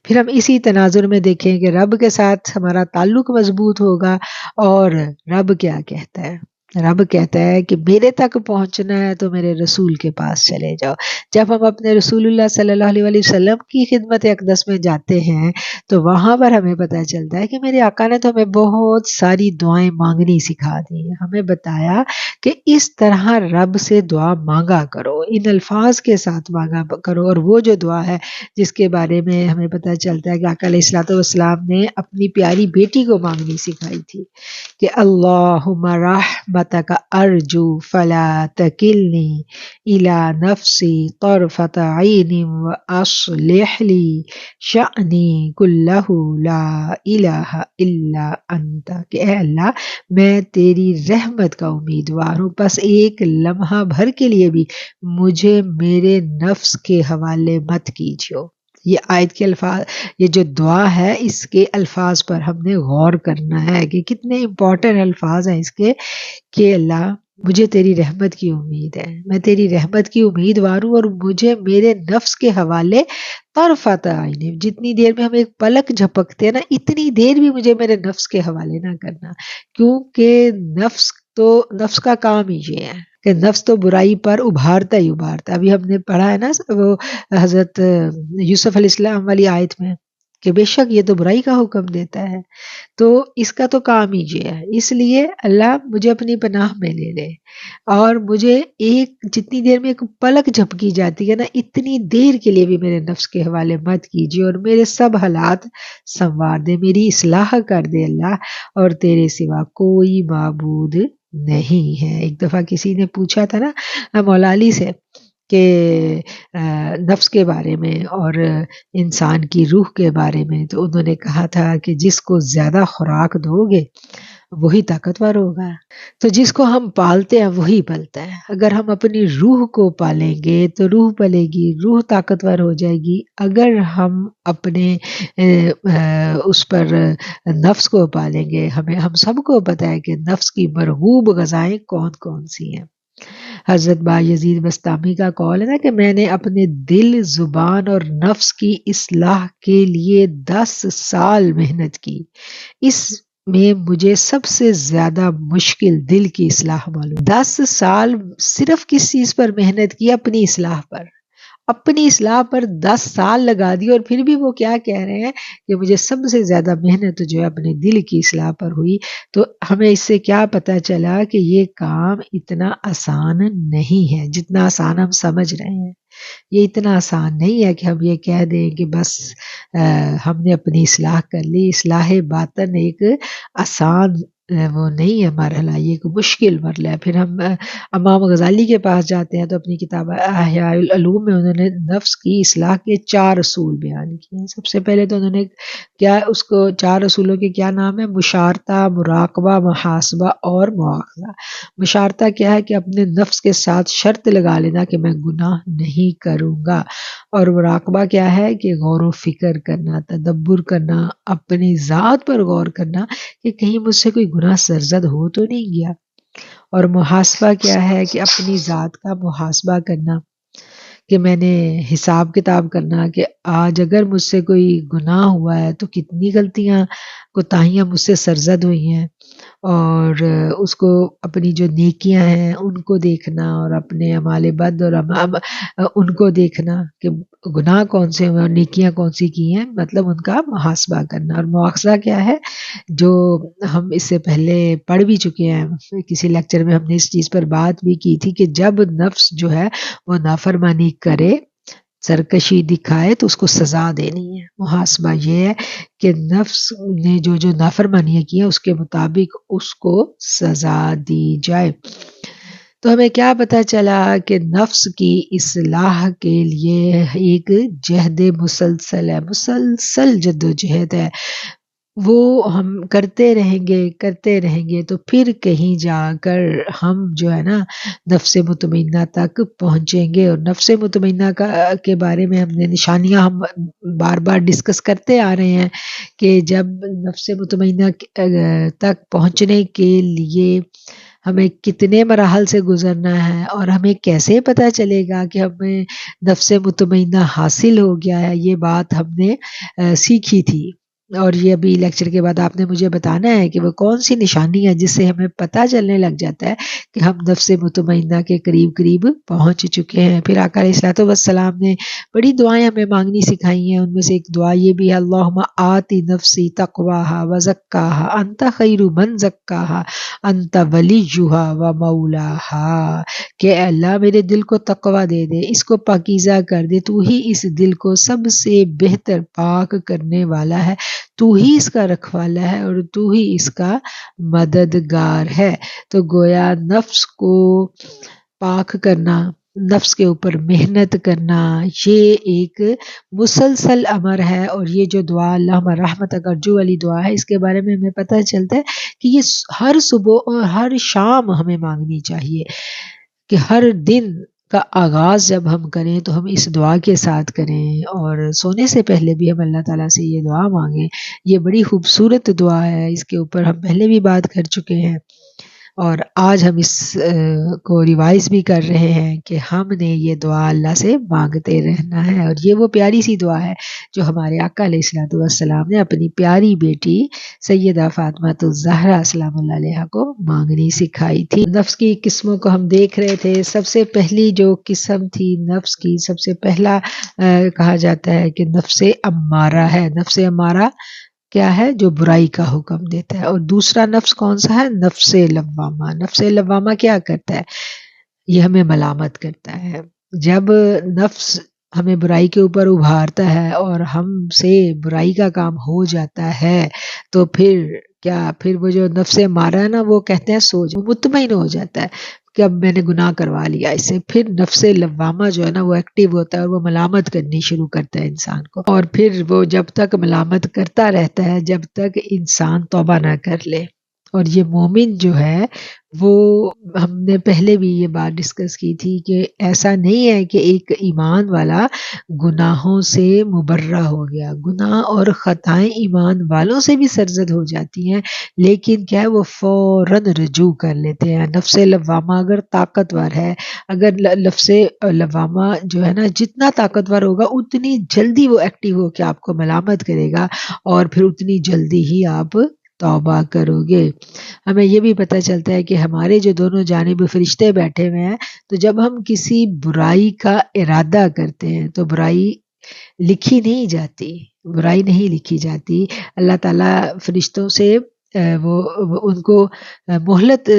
پھر ہم اسی تناظر میں دیکھیں کہ رب کے ساتھ ہمارا تعلق مضبوط ہوگا اور رب کیا کہتا ہے؟ رب کہتا ہے کہ میرے تک پہنچنا ہے تو میرے رسول کے پاس چلے جاؤ. جب ہم اپنے رسول اللہ صلی اللہ علیہ وسلم کی خدمت اقدس میں جاتے ہیں تو وہاں پر ہمیں پتہ چلتا ہے کہ میرے آقا نے تو ہمیں بہت ساری دعائیں مانگنی سکھا دی ہیں. ہمیں بتایا کہ اس طرح رب سے دعا مانگا کرو، ان الفاظ کے ساتھ مانگا کرو. اور وہ جو دعا ہے جس کے بارے میں ہمیں پتہ چلتا ہے کہ آقا علیہ الصلوۃ والسلام نے اپنی پیاری بیٹی کو مانگنی سکھائی تھی کہ اللہم رحمتک ارجو فلا تکلنی الی نفسی طرفۃ عین واصلح لی شأنی کلہ لا الہ الا انت. کہ اے اللہ میں تیری رحمت کا امیدوار ہوں، بس ایک لمحہ بھر کے لیے بھی مجھے میرے نفس کے حوالے مت کیجیو. یہ آیت کے الفاظ، یہ جو دعا ہے اس کے الفاظ پر ہم نے غور کرنا ہے کہ کتنے امپورٹنٹ الفاظ ہیں اس کے کہ اللہ مجھے تیری رحمت کی امید ہے، میں تیری رحمت کی امیدوار ہوں، اور مجھے میرے نفس کے حوالے طرفۃ عین، جتنی دیر میں ہم ایک پلک جھپکتے ہیں نا اتنی دیر بھی مجھے میرے نفس کے حوالے نہ کرنا، کیونکہ نفس کا کام ہی یہ ہے. کہ نفس تو برائی پر ابھارتا ہی ابھارتا. ابھی ہم نے پڑھا ہے نا وہ حضرت یوسف علیہ السلام والی آیت میں کہ بے شک یہ تو برائی کا حکم دیتا ہے. تو اس کا تو کام ہی یہ ہے. اس لیے اللہ مجھے اپنی پناہ میں لے لے، اور مجھے ایک جتنی دیر میں ایک پلک جھپکی جاتی ہے نا، اتنی دیر کے لیے بھی میرے نفس کے حوالے مت کیجیے، اور میرے سب حالات سنوار دے، میری اصلاح کر دے اللہ. اور تیرے سوا کوئی معبود نہیں ہے. ایک دفعہ کسی نے پوچھا تھا نا مولا علی سے کہ نفس کے بارے میں اور انسان کی روح کے بارے میں، تو انہوں نے کہا تھا کہ جس کو زیادہ خوراک دو گے وہی طاقتور ہوگا. تو جس کو ہم پالتے ہیں وہی پلتا ہے. اگر ہم اپنی روح کو پالیں گے تو روح پلے گی، روح طاقتور ہو جائے گی. اگر ہم اپنے اس پر نفس کو پالیں گے، ہم سب کو پتہ ہے کہ نفس کی مرغوب غذائیں کون کون سی ہیں. حضرت بایزید بستامی کا قول ہے نا کہ میں نے اپنے دل، زبان اور نفس کی اصلاح کے لیے 10 سال محنت کی. اس میں مجھے سب سے زیادہ مشکل دل کی اصلاح معلوم. 10 سال صرف کس چیز پر محنت کی؟ اپنی اصلاح پر. اپنی اصلاح پر 10 سال لگا دی، اور پھر بھی وہ کیا کہہ رہے ہیں کہ مجھے سب سے زیادہ محنت جو ہے اپنے دل کی اصلاح پر ہوئی. تو ہمیں اس سے کیا پتہ چلا کہ یہ کام اتنا آسان نہیں ہے جتنا آسان ہم سمجھ رہے ہیں. یہ اتنا آسان نہیں ہے کہ ہم یہ کہہ دیں کہ بس ہم نے اپنی اصلاح کر لی. اصلاح باطن ایک آسان وہ نہیں ہے مرحلہ، یہ ایک مشکل مرحلہ ہے. پھر ہم امام غزالی کے پاس جاتے ہیں تو اپنی کتاب احیاء العلوم میں انہوں نے نفس کی اصلاح کے 4 اصول بیان کیے ہیں. سب سے پہلے تو انہوں نے کیا اس کو 4 اصولوں کے کیا نام ہے؟ مشارطہ، مراقبہ، محاسبہ اور مواخذہ. مشارطہ کیا ہے؟ کہ اپنے نفس کے ساتھ شرط لگا لینا کہ میں گناہ نہیں کروں گا. اور مراقبہ کیا ہے؟ کہ غور و فکر کرنا، تدبر کرنا، اپنی ذات پر غور کرنا کہ کہیں مجھ سے کوئی گناہ سرزد ہو تو نہیں گیا. اور محاسبہ کیا ہے؟ کہ اپنی ذات کا محاسبہ کرنا، کہ میں نے حساب کتاب کرنا کہ آج اگر مجھ سے کوئی گناہ ہوا ہے تو کتنی غلطیاں کوتاہیاں مجھ سے سرزد ہوئی ہیں، اور اس کو اپنی جو نیکیاں ہیں ان کو دیکھنا، اور اپنے اعمال بد اور ان کو دیکھنا کہ گناہ کون سے ہوئے اور نیکیاں کون سی کی ہیں، مطلب ان کا محاسبہ کرنا. اور مواخذہ کیا ہے؟ جو ہم اس سے پہلے پڑھ بھی چکے ہیں، کسی لیکچر میں ہم نے اس چیز پر بات بھی کی تھی کہ جب نفس جو ہے وہ نافرمانی کرے، سرکشی دکھائے تو اس کو سزا دینی ہے. محاسبہ یہ ہے کہ نفس نے جو نافرمانیاں کی ہیں اس کے مطابق اس کو سزا دی جائے. تو ہمیں کیا پتہ چلا کہ نفس کی اصلاح کے لیے ایک جہد مسلسل ہے، مسلسل جد و جہد ہے. وہ ہم کرتے رہیں گے تو پھر کہیں جا کر ہم جو ہے نا نفس مطمئنہ تک پہنچیں گے. اور نفس مطمئنہ کے بارے میں ہم نے نشانیاں ہم بار بار ڈسکس کرتے آ رہے ہیں کہ جب نفس مطمئنہ تک پہنچنے کے لیے ہمیں کتنے مراحل سے گزرنا ہے، اور ہمیں کیسے پتہ چلے گا کہ ہمیں نفس مطمئنہ حاصل ہو گیا ہے. یہ بات ہم نے سیکھی تھی، اور یہ ابھی لیکچر کے بعد آپ نے مجھے بتانا ہے کہ وہ کون سی نشانی ہے جس سے ہمیں پتہ چلنے لگ جاتا ہے کہ ہم نفس مطمئنہ کے قریب پہنچ چکے ہیں. پھر آقا علیہ الصلوۃ والسلام نے بڑی دعائیں ہمیں مانگنی سکھائی ہیں. ان میں سے ایک دعا یہ بھی ہے، اللہم آتی نفسی تقواہا وزکاہا انت خیر من زکاہا انت ولیہا و مولاہا. کہ اے اللہ میرے دل کو تقوی دے دے، اس کو پاکیزہ کر دے، تو ہی اس دل کو سب سے بہتر پاک کرنے والا ہے، تو ہی اس کا رکھوالا ہے، اور تو ہی اس کا مددگار ہے. تو گویا نفس کو پاک کرنا، نفس کے اوپر محنت کرنا، یہ ایک مسلسل امر ہے. اور یہ جو دعا اللہم رحمتک ارجو والی دعا ہے، اس کے بارے میں ہمیں پتہ چلتا ہے کہ یہ ہر صبح اور ہر شام ہمیں مانگنی چاہیے. کہ ہر دن کا آغاز جب ہم کریں تو ہم اس دعا کے ساتھ کریں، اور سونے سے پہلے بھی ہم اللہ تعالیٰ سے یہ دعا مانگیں. یہ بڑی خوبصورت دعا ہے، اس کے اوپر ہم پہلے بھی بات کر چکے ہیں. اور آج ہم اس کو ریوائز بھی کر رہے ہیں کہ ہم نے یہ دعا اللہ سے مانگتے رہنا ہے، اور یہ وہ پیاری سی دعا ہے جو ہمارے آقا علیہ الصلوۃ والسلام نے اپنی پیاری بیٹی سیدہ فاطمہ الزہرا سلام اللہ علیہا کو مانگنی سکھائی تھی۔ نفس کی قسموں کو ہم دیکھ رہے تھے۔ سب سے پہلی جو قسم تھی نفس کی، سب سے پہلا کہا جاتا ہے کہ نفس امارہ ہے۔ نفس امارہ کیا ہے؟ جو برائی کا حکم دیتا ہے۔ اور دوسرا نفس کون سا ہے؟ نفس لوامہ۔ نفس لوامہ کیا کرتا ہے؟ یہ ہمیں ملامت کرتا ہے۔ جب نفس ہمیں برائی کے اوپر ابھارتا ہے اور ہم سے برائی کا کام ہو جاتا ہے تو پھر وہ جو نفس امارہ ہے نا، وہ کہتے ہیں سوچ، وہ مطمئن ہو جاتا ہے کہ اب میں نے گناہ کروا لیا اس سے۔ پھر نفس لوامہ جو ہے نا وہ ایکٹیو ہوتا ہے اور وہ ملامت کرنی شروع کرتا ہے انسان کو، اور پھر وہ جب تک ملامت کرتا رہتا ہے جب تک انسان توبہ نہ کر لے۔ اور یہ مومن جو ہے وہ، ہم نے پہلے بھی یہ بات ڈسکس کی تھی کہ ایسا نہیں ہے کہ ایک ایمان والا گناہوں سے مبرہ ہو گیا، گناہ اور خطائیں ایمان والوں سے بھی سرزد ہو جاتی ہیں، لیکن کیا ہے وہ فوراً رجوع کر لیتے ہیں۔ نفس لوامہ اگر طاقتور ہے، اگر نفس لوامہ جو ہے نا جتنا طاقتور ہوگا اتنی جلدی وہ ایکٹیو ہو کے آپ کو ملامت کرے گا، اور پھر اتنی جلدی ہی آپ توبہ کرو گے۔ ہمیں یہ بھی پتہ چلتا ہے کہ ہمارے جو دونوں جانب فرشتے بیٹھے ہوئے ہیں، تو جب ہم کسی برائی کا ارادہ کرتے ہیں تو برائی لکھی نہیں جاتی، برائی نہیں لکھی جاتی۔ اللہ تعالیٰ فرشتوں سے ان کو مہلت،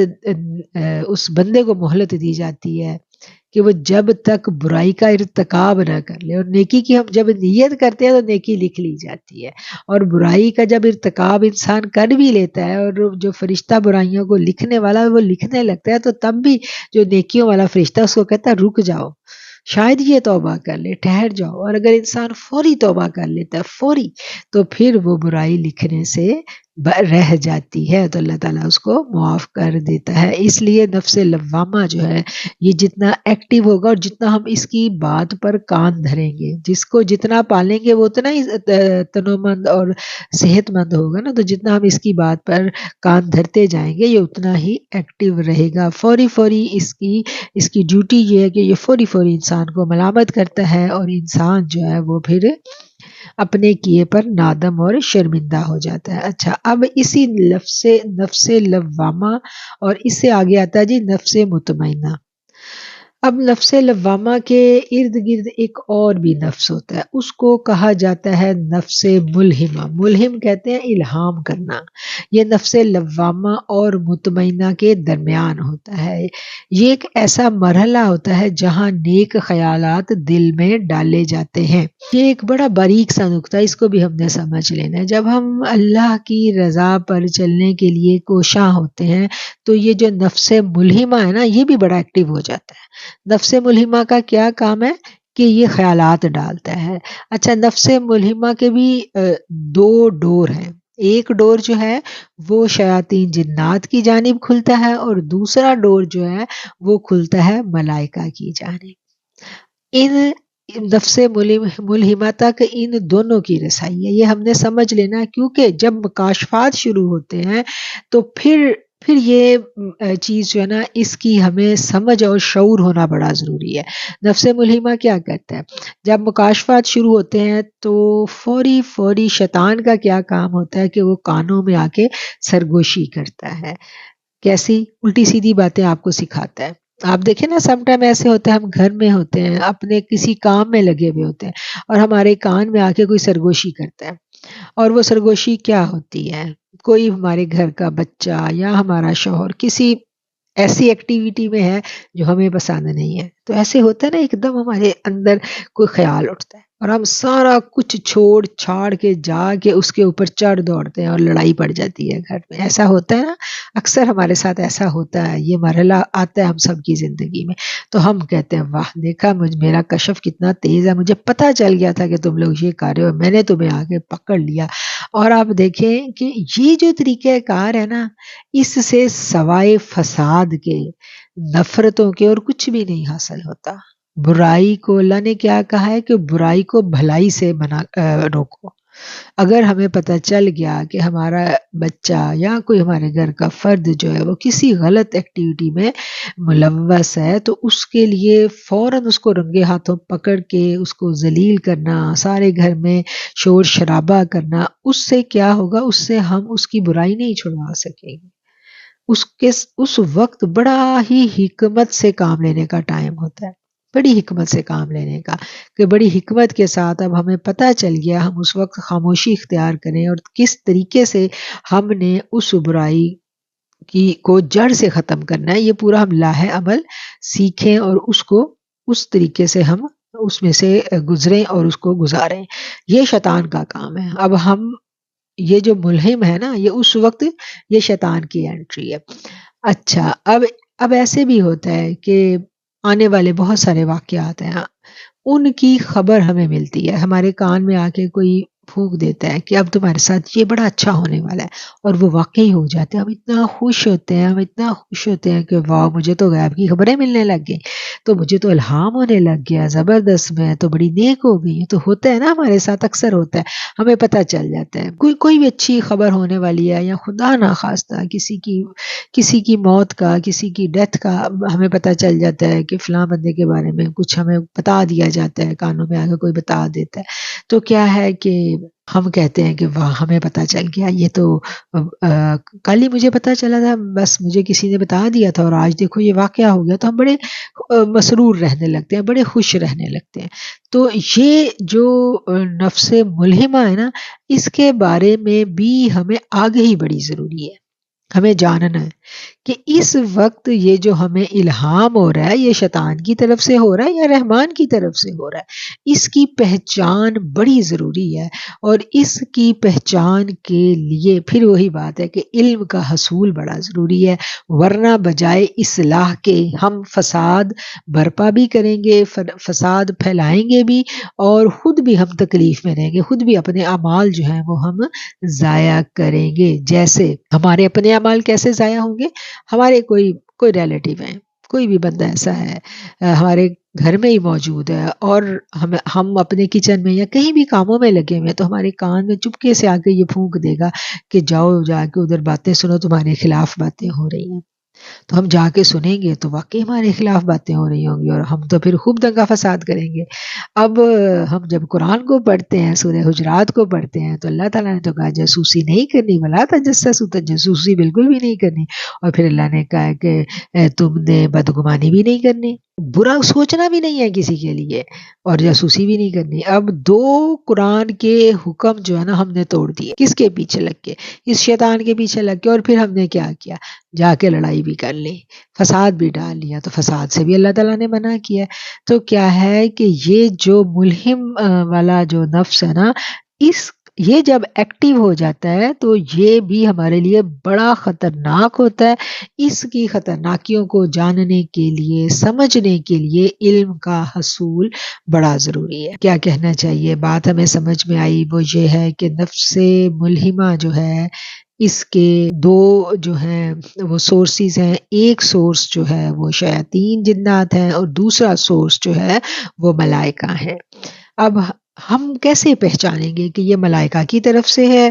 اس بندے کو مہلت دی جاتی ہے کہ وہ جب تک برائی کا ارتکاب نہ کر لے، اور نیکی کی ہم جب نیت کرتے ہیں تو نیکی لکھ لی جاتی ہے، اور برائی کا جب ارتکاب انسان کر بھی لیتا ہے اور جو فرشتہ برائیوں کو لکھنے والا ہے وہ لکھنے لگتا ہے، تو تب بھی جو نیکیوں والا فرشتہ اس کو کہتا ہے رک جاؤ، شاید یہ توبہ کر لے، ٹھہر جاؤ۔ اور اگر انسان فوری توبہ کر لیتا ہے، فوری، تو پھر وہ برائی لکھنے سے رہ جاتی ہے، تو اللہ تعالیٰ اس کو معاف کر دیتا ہے۔ اس لیے نفس لوامہ جو ہے یہ جتنا ایکٹیو ہوگا اور جتنا ہم اس کی بات پر کان دھریں گے، جس کو جتنا پالیں گے وہ اتنا ہی تنومند اور صحت مند ہوگا نا، تو جتنا ہم اس کی بات پر کان دھرتے جائیں گے یہ اتنا ہی ایکٹیو رہے گا۔ فوری اس کی ڈیوٹی یہ ہے کہ یہ فوری انسان کو ملامت کرتا ہے، اور انسان جو ہے وہ پھر اپنے کیے پر نادم اور شرمندہ ہو جاتا ہے۔ اچھا، اب اسی نفس لوامہ اور اس سے آگے آتا ہے جی نفس مطمئنہ۔ اب نفس لوامہ کے ارد گرد ایک اور بھی نفس ہوتا ہے، اس کو کہا جاتا ہے نفس ملہمہ۔ ملہم کہتے ہیں الہام کرنا۔ یہ نفس لوامہ اور مطمئنہ کے درمیان ہوتا ہے۔ یہ ایک ایسا مرحلہ ہوتا ہے جہاں نیک خیالات دل میں ڈالے جاتے ہیں۔ یہ ایک بڑا باریک سا نقطہ، اس کو بھی ہم نے سمجھ لینا ہے۔ جب ہم اللہ کی رضا پر چلنے کے لیے کوشاں ہوتے ہیں تو یہ جو نفس ملہمہ ہے نا یہ بھی بڑا ایکٹیو ہو جاتا ہے۔ نفس ملہمہ کا کیا کام ہے کہ یہ خیالات ڈالتا ہے۔ اچھا، نفس ملہمہ کے بھی دو ڈور ہیں۔ ایک ڈور جو ہے وہ شیاطین جنات کی جانب کھلتا ہے، اور دوسرا ڈور جو ہے وہ کھلتا ہے ملائکہ کی جانب۔ ان نفس ملہمہ تک ان دونوں کی رسائی ہے، یہ ہم نے سمجھ لینا، کیونکہ جب مکاشفات شروع ہوتے ہیں تو پھر یہ چیز جو ہے نا اس کی ہمیں سمجھ اور شعور ہونا بڑا ضروری ہے۔ نفس ملہمہ کیا کرتا ہے؟ جب مکاشفات شروع ہوتے ہیں تو فوری شیطان کا کیا کام ہوتا ہے کہ وہ کانوں میں آ کے سرگوشی کرتا ہے۔ کیسی الٹی سیدھی باتیں آپ کو سکھاتا ہے۔ آپ دیکھیں نا، سم ٹائم ایسے ہوتا ہے ہم گھر میں ہوتے ہیں، اپنے کسی کام میں لگے ہوئے ہوتے ہیں، اور ہمارے کان میں آ کے کوئی سرگوشی کرتا ہے، اور وہ سرگوشی کیا ہوتی ہے؟ کوئی ہمارے گھر کا بچہ یا ہمارا شوہر کسی ایسی ایکٹیویٹی میں ہے جو ہمیں پسند نہیں ہے، تو ایسے ہوتا ہے نا ایک دم ہمارے اندر کوئی خیال اٹھتا ہے اور ہم سارا کچھ چھوڑ چھاڑ کے جا کے اس کے اوپر چڑھ دوڑتے ہیں اور لڑائی پڑ جاتی ہے گھر میں۔ ایسا ہوتا ہے نا، اکثر ہمارے ساتھ ایسا ہوتا ہے، یہ مرحلہ آتا ہے ہم سب کی زندگی میں، تو ہم کہتے ہیں واہ دیکھا میرا کشف کتنا تیز ہے، مجھے پتہ چل گیا تھا کہ تم لوگ یہ کر رہے ہو، میں نے تمہیں آگے پکڑ لیا۔ اور آپ دیکھیں کہ یہ جو طریقہ کار ہے نا، اس سے سوائے فساد کے، نفرتوں کے اور کچھ بھی نہیں حاصل ہوتا۔ برائی کو اللہ نے کیا کہا ہے کہ برائی کو بھلائی سے روکو، اگر ہمیں پتہ چل گیا کہ ہمارا بچہ یا کوئی ہمارے گھر کا فرد جو ہے وہ کسی غلط ایکٹیویٹی میں ملوث ہے، تو اس کے لیے فوراً اس کو رنگے ہاتھوں پکڑ کے اس کو ذلیل کرنا، سارے گھر میں شور شرابہ کرنا، اس سے کیا ہوگا؟ اس سے ہم اس کی برائی نہیں چھڑوا سکیں گے۔ اس وقت بڑا ہی حکمت سے کام لینے کا ٹائم ہوتا ہے، بڑی حکمت سے کام لینے کا، کہ بڑی حکمت کے ساتھ اب ہمیں پتہ چل گیا، ہم اس وقت خاموشی اختیار کریں اور کس طریقے سے ہم نے اس برائی کو جڑ سے ختم کرنا ہے، یہ پورا ہم لاہ عمل سیکھیں اور اس کو اس طریقے سے ہم اس میں سے گزریں اور اس کو گزاریں۔ یہ شیطان کا کام ہے۔ اب ہم یہ جو ملہم ہے نا، یہ اس وقت یہ شیطان کی انٹری ہے۔ اچھا، اب ایسے بھی ہوتا ہے کہ آنے والے بہت سارے واقعات ہیں، ان کی خبر ہمیں ملتی ہے، ہمارے کان میں آ کے کوئی پھونک دیتا ہے کہ اب تمہارے ساتھ یہ بڑا اچھا ہونے والا ہے، اور وہ واقعی ہو جاتے ہیں۔ ہم اتنا خوش ہوتے ہیں کہ واہ، مجھے تو غیب کی خبریں ملنے لگ گئی، تو مجھے تو الہام ہونے لگ گیا، زبردست، میں تو بڑی نیک ہو گئی۔ تو ہوتا ہے نا، ہمارے ساتھ اکثر ہوتا ہے، ہمیں پتہ چل جاتا ہے کوئی بھی اچھی خبر ہونے والی ہے، یا خدا نخواستہ کسی کی موت کا، کسی کی ڈیتھ کا ہمیں پتہ چل جاتا ہے کہ فلاں بندے کے بارے میں کچھ ہمیں بتا دیا جاتا ہے، کانوں میں آ کے کوئی بتا دیتا ہے، تو کیا ہے کہ ہم کہتے ہیں کہ واہ، ہمیں پتہ چل گیا، یہ تو کل ہی مجھے پتہ چلا تھا، بس مجھے کسی نے بتا دیا تھا اور آج دیکھو یہ واقعہ ہو گیا۔ تو ہم بڑے مسرور رہنے لگتے ہیں، بڑے خوش رہنے لگتے ہیں۔ تو یہ جو نفس ملہمہ ہے نا، اس کے بارے میں بھی ہمیں آگہی بڑی ضروری ہے، ہمیں جاننا ہے کہ اس وقت یہ جو ہمیں الہام ہو رہا ہے، یہ شیطان کی طرف سے ہو رہا ہے یا رحمان کی طرف سے ہو رہا ہے، اس کی پہچان بڑی ضروری ہے۔ اور اس کی پہچان کے لیے پھر وہی بات ہے کہ علم کا حصول بڑا ضروری ہے، ورنہ بجائے اصلاح کے ہم فساد برپا بھی کریں گے، فساد پھیلائیں گے بھی، اور خود بھی ہم تکلیف میں رہیں گے، خود بھی اپنے اعمال جو ہیں وہ ہم ضائع کریں گے۔ جیسے ہمارے اپنے اعمال کیسے ضائع ہوں گے؟ ہمارے کوئی ریلیٹیو ہے، کوئی بھی بندہ ایسا ہے ہمارے گھر میں ہی موجود ہے، اور ہم اپنے کچن میں یا کہیں بھی کاموں میں لگے ہوئے ہیں، تو ہمارے کان میں چپکے سے آ کے یہ پھونک دے گا کہ جاؤ جا کے ادھر باتیں سنو، تمہارے خلاف باتیں ہو رہی ہیں۔ تو ہم جا کے سنیں گے تو واقعی ہمارے خلاف باتیں ہو رہی ہوں گی، اور ہم تو پھر خوب دنگا فساد کریں گے۔ اب ہم جب قرآن کو پڑھتے ہیں، سورہ حجرات کو پڑھتے ہیں، تو اللہ تعالیٰ نے تو کہا جاسوسی نہیں کرنی، ولا تجسسوا، تو جاسوسی بالکل بھی نہیں کرنی، اور پھر اللہ نے کہا کہ تم نے بدگمانی بھی نہیں کرنی، برا سوچنا بھی نہیں ہے کسی کے لیے، اور جاسوسی بھی نہیں کرنی۔ اب دو قرآن کے حکم جو ہے نا ہم نے توڑ دیے، کس کے پیچھے لگ کے؟ اس شیطان کے پیچھے لگ کے، اور پھر ہم نے کیا کیا؟ جا کے لڑائی بھی کر لی، فساد بھی ڈال لیا، تو فساد سے بھی اللہ تعالیٰ نے منع کیا۔ تو کیا ہے کہ یہ جو ملہم والا جو نفس ہے نا، یہ جب ایکٹیو ہو جاتا ہے تو یہ بھی ہمارے لیے بڑا خطرناک ہوتا ہے۔ اس کی خطرناکیوں کو جاننے کے لیے، سمجھنے کے لیے علم کا حصول بڑا ضروری ہے۔ کیا کہنا چاہیے؟ بات ہمیں سمجھ میں آئی، وہ یہ ہے کہ نفس ملہمہ جو ہے، اس کے دو جو ہیں وہ سورسز ہیں، ایک سورس جو ہے وہ شیاطین جنات ہیں، اور دوسرا سورس جو ہے وہ ملائکہ ہیں۔ اب ہم کیسے پہچانیں گے کہ یہ ملائکہ کی طرف سے ہے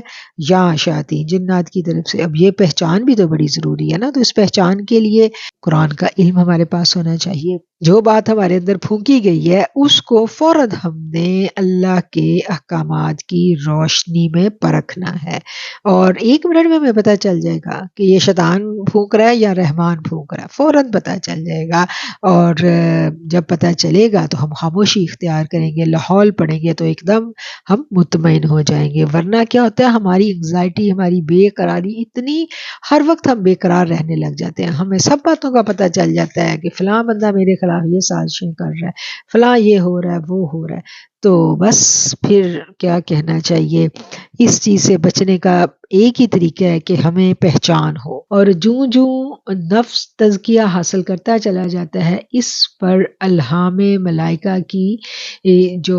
یا شیاطین جنات کی طرف سے؟ اب یہ پہچان بھی تو بڑی ضروری ہے نا، تو اس پہچان کے لیے قرآن کا علم ہمارے پاس ہونا چاہیے۔ جو بات ہمارے اندر پھونکی گئی ہے اس کو فوراً ہم نے اللہ کے احکامات کی روشنی میں پرکھنا ہے، اور 1 منٹ میں ہمیں پتہ چل جائے گا کہ یہ شیطان پھونک رہا ہے یا رحمان پھونک رہا ہے، فوراً پتہ چل جائے گا۔ اور جب پتہ چلے گا تو ہم خاموشی اختیار کریں گے، لاحول پڑھیں گے تو ایک دم ہم مطمئن ہو جائیں گے۔ ورنہ کیا ہوتا ہے، ہماری انگزائٹی، ہماری بے قراری اتنی، ہر وقت ہم بے قرار رہنے لگ جاتے ہیں، ہمیں سب باتوں کا پتہ چل جاتا ہے کہ فلاں بندہ میرے خلاف یہ سازشیں کر رہا ہے، فلاں یہ ہو رہا ہے، وہ ہو رہا ہے۔ تو بس پھر کیا کہنا چاہیے، اس چیز سے بچنے کا ایک ہی طریقہ ہے کہ ہمیں پہچان ہو، اور جوں جوں نفس تزکیہ حاصل کرتا چلا جاتا ہے، اس پر الہام ملائکہ کی جو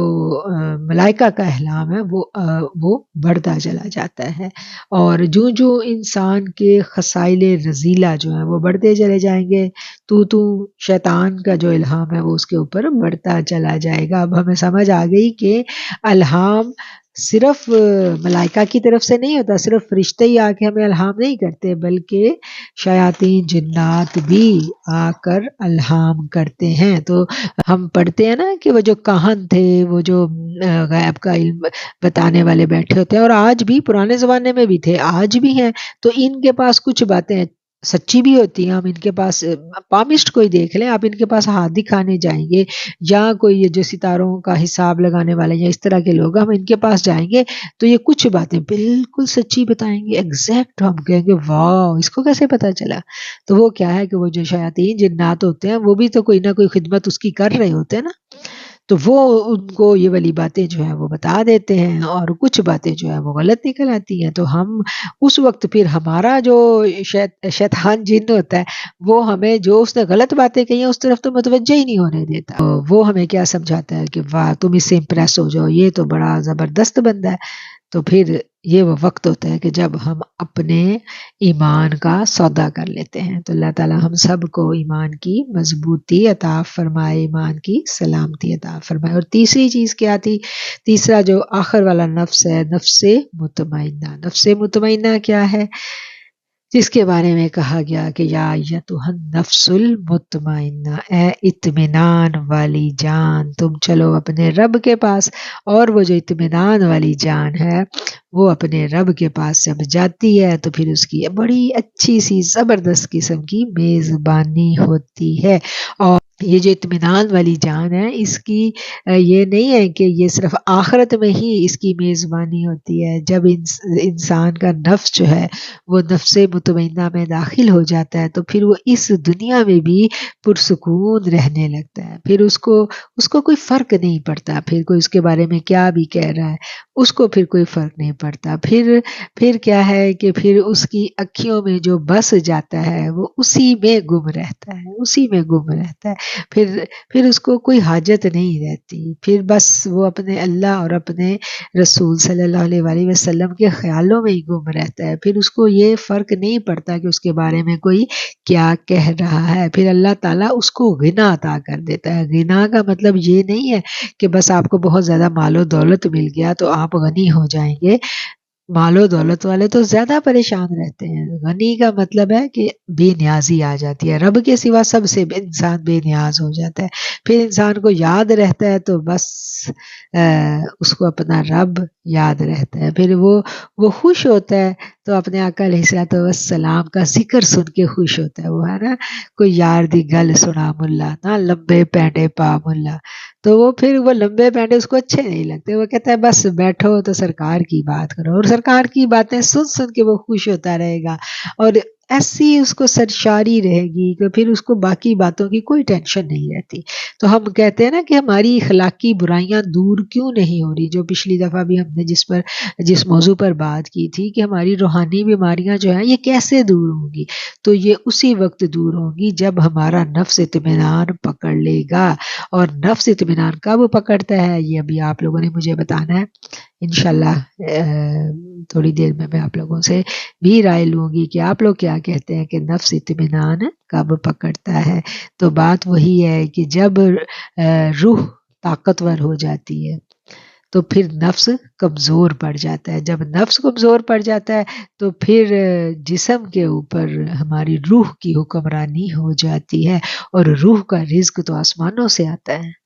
ملائکہ کا الہام ہے وہ بڑھتا چلا جاتا ہے، اور جوں جوں انسان کے خصائل رذیلہ جو ہیں وہ بڑھتے چلے جائیں گے، تو شیطان کا جو الہام ہے وہ اس کے اوپر بڑھتا چلا جائے گا۔ اب ہمیں سمجھ آ گئی کہ الہام صرف ملائکہ کی طرف سے نہیں ہوتا، صرف فرشتے ہی آ کے ہمیں الہام نہیں کرتے، بلکہ شیاطین جنات بھی آ کر الہام کرتے ہیں۔ تو ہم پڑھتے ہیں نا کہ وہ جو کاہن تھے، وہ جو غیب کا علم بتانے والے بیٹھے ہوتے ہیں، اور آج بھی پرانے زمانے میں بھی تھے، آج بھی ہیں، تو ان کے پاس کچھ باتیں سچی بھی ہوتی ہیں۔ ہم ان کے پاس پامسٹ کوئی دیکھ لیں، آپ ان کے پاس ہاتھ دکھانے جائیں گے، یا کوئی یہ جو ستاروں کا حساب لگانے والے یا اس طرح کے لوگ، ہم ان کے پاس جائیں گے تو یہ کچھ باتیں بالکل سچی بتائیں گے، ایگزیکٹ، ہم کہیں گے واہ اس کو کیسے پتا چلا؟ تو وہ کیا ہے کہ وہ جو شیاطین جنات ہوتے ہیں وہ بھی تو کوئی نہ کوئی خدمت اس کی کر رہے ہوتے ہیں نا، تو وہ ان کو یہ والی باتیں جو ہیں وہ بتا دیتے ہیں، اور کچھ باتیں جو ہیں وہ غلط نکل آتی ہیں، تو ہم اس وقت پھر ہمارا جو شیطان جن ہوتا ہے وہ ہمیں جو اس نے غلط باتیں کہی ہیں اس طرف تو متوجہ ہی نہیں ہونے دیتا، تو وہ ہمیں کیا سمجھاتا ہے کہ واہ تم اس سے امپریس ہو جاؤ، یہ تو بڑا زبردست بندہ ہے۔ تو پھر یہ وہ وقت ہوتا ہے کہ جب ہم اپنے ایمان کا سودا کر لیتے ہیں۔ تو اللہ تعالی ہم سب کو ایمان کی مضبوطی عطا فرمائے، ایمان کی سلامتی عطا فرمائے۔ اور تیسری چیز کیا تھی؟ تیسرا جو آخر والا نفس ہے، نفس مطمئنہ۔ نفس مطمئنہ کیا ہے؟ جس کے بارے میں کہا گیا کہ یا ایتھا النفس المطمئنہ، اے اطمینان والی جان، تم چلو اپنے رب کے پاس۔ اور وہ جو اطمینان والی جان ہے وہ اپنے رب کے پاس جب جاتی ہے تو پھر اس کی بڑی اچھی سی زبردست قسم کی میزبانی ہوتی ہے۔ اور یہ جو اطمینان والی جان ہے اس کی یہ نہیں ہے کہ یہ صرف آخرت میں ہی اس کی میزبانی ہوتی ہے، جب انسان کا نفس جو ہے وہ نفس مطمئنہ میں داخل ہو جاتا ہے تو پھر وہ اس دنیا میں بھی پرسکون رہنے لگتا ہے، پھر اس کو کوئی فرق نہیں پڑتا، پھر کوئی اس کے بارے میں کیا بھی کہہ رہا ہے اس کو پھر کوئی فرق نہیں پڑتا، پھر کیا ہے کہ پھر اس کی اکھیوں میں جو بس جاتا ہے وہ اسی میں گم رہتا ہے، اسی میں گم رہتا ہے، پھر اس کو کوئی حاجت نہیں رہتی، پھر بس وہ اپنے اللہ اور اپنے رسول صلی اللہ علیہ وآلہ وسلم کے خیالوں میں ہی گم رہتا ہے، پھر اس کو یہ فرق نہیں پڑتا کہ اس کے بارے میں کوئی کیا کہہ رہا ہے۔ پھر اللہ تعالیٰ اس کو غنا عطا کر دیتا ہے۔ غنا کا مطلب یہ نہیں ہے کہ بس آپ کو بہت زیادہ مال و دولت مل گیا تو آپ غنی ہو جائیں گے، مال و دولت والے تو زیادہ پریشان رہتے ہیں، غنی کا مطلب ہے کہ بے نیازی آ جاتی ہے، رب کے سوا سب سے انسان بے نیاز ہو جاتا ہے، پھر انسان کو یاد رہتا ہے تو بس اس کو اپنا رب یاد رہتا ہے، پھر وہ خوش ہوتا ہے تو اپنے آقا علیہ الصلوۃ والسلام کا ذکر سن کے خوش ہوتا ہے، وہ ہے نا کوئی یار دی گل سنا ملا نہ لمبے پینڈے پا ملا، تو وہ پھر وہ لمبے پینڈے اس کو اچھے نہیں لگتے، وہ کہتا ہے بس بیٹھو تو سرکار کی بات کرو، اور سرکار کی باتیں سن سن کے وہ خوش ہوتا رہے گا، اور ایسی اس کو سرشاری رہے گی کہ پھر اس کو باقی باتوں کی کوئی ٹینشن نہیں رہتی۔ تو ہم کہتے ہیں نا کہ ہماری اخلاقی برائیاں دور کیوں نہیں ہو رہی، جو پچھلی دفعہ بھی ہم نے جس موضوع پر بات کی تھی کہ ہماری روحانی بیماریاں جو ہیں یہ کیسے دور ہوں گی، تو یہ اسی وقت دور ہوں گی جب ہمارا نفس اطمینان پکڑ لے گا، اور نفس اطمینان کب پکڑتا ہے یہ ابھی آپ لوگوں نے مجھے بتانا ہے انشاءاللہ۔ تھوڑی دیر میں آپ لوگوں سے بھی رائے لوں گی کہ آپ لوگ کیا کہتے ہیں کہ نفس اطمینان کب پکڑتا ہے، تو بات وہی ہے کہ جب روح طاقتور ہو جاتی ہے تو پھر نفس کمزور پڑ جاتا ہے، جب نفس کمزور پڑ جاتا ہے تو پھر جسم کے اوپر ہماری روح کی حکمرانی ہو جاتی ہے، اور روح کا رزق تو آسمانوں سے آتا ہے،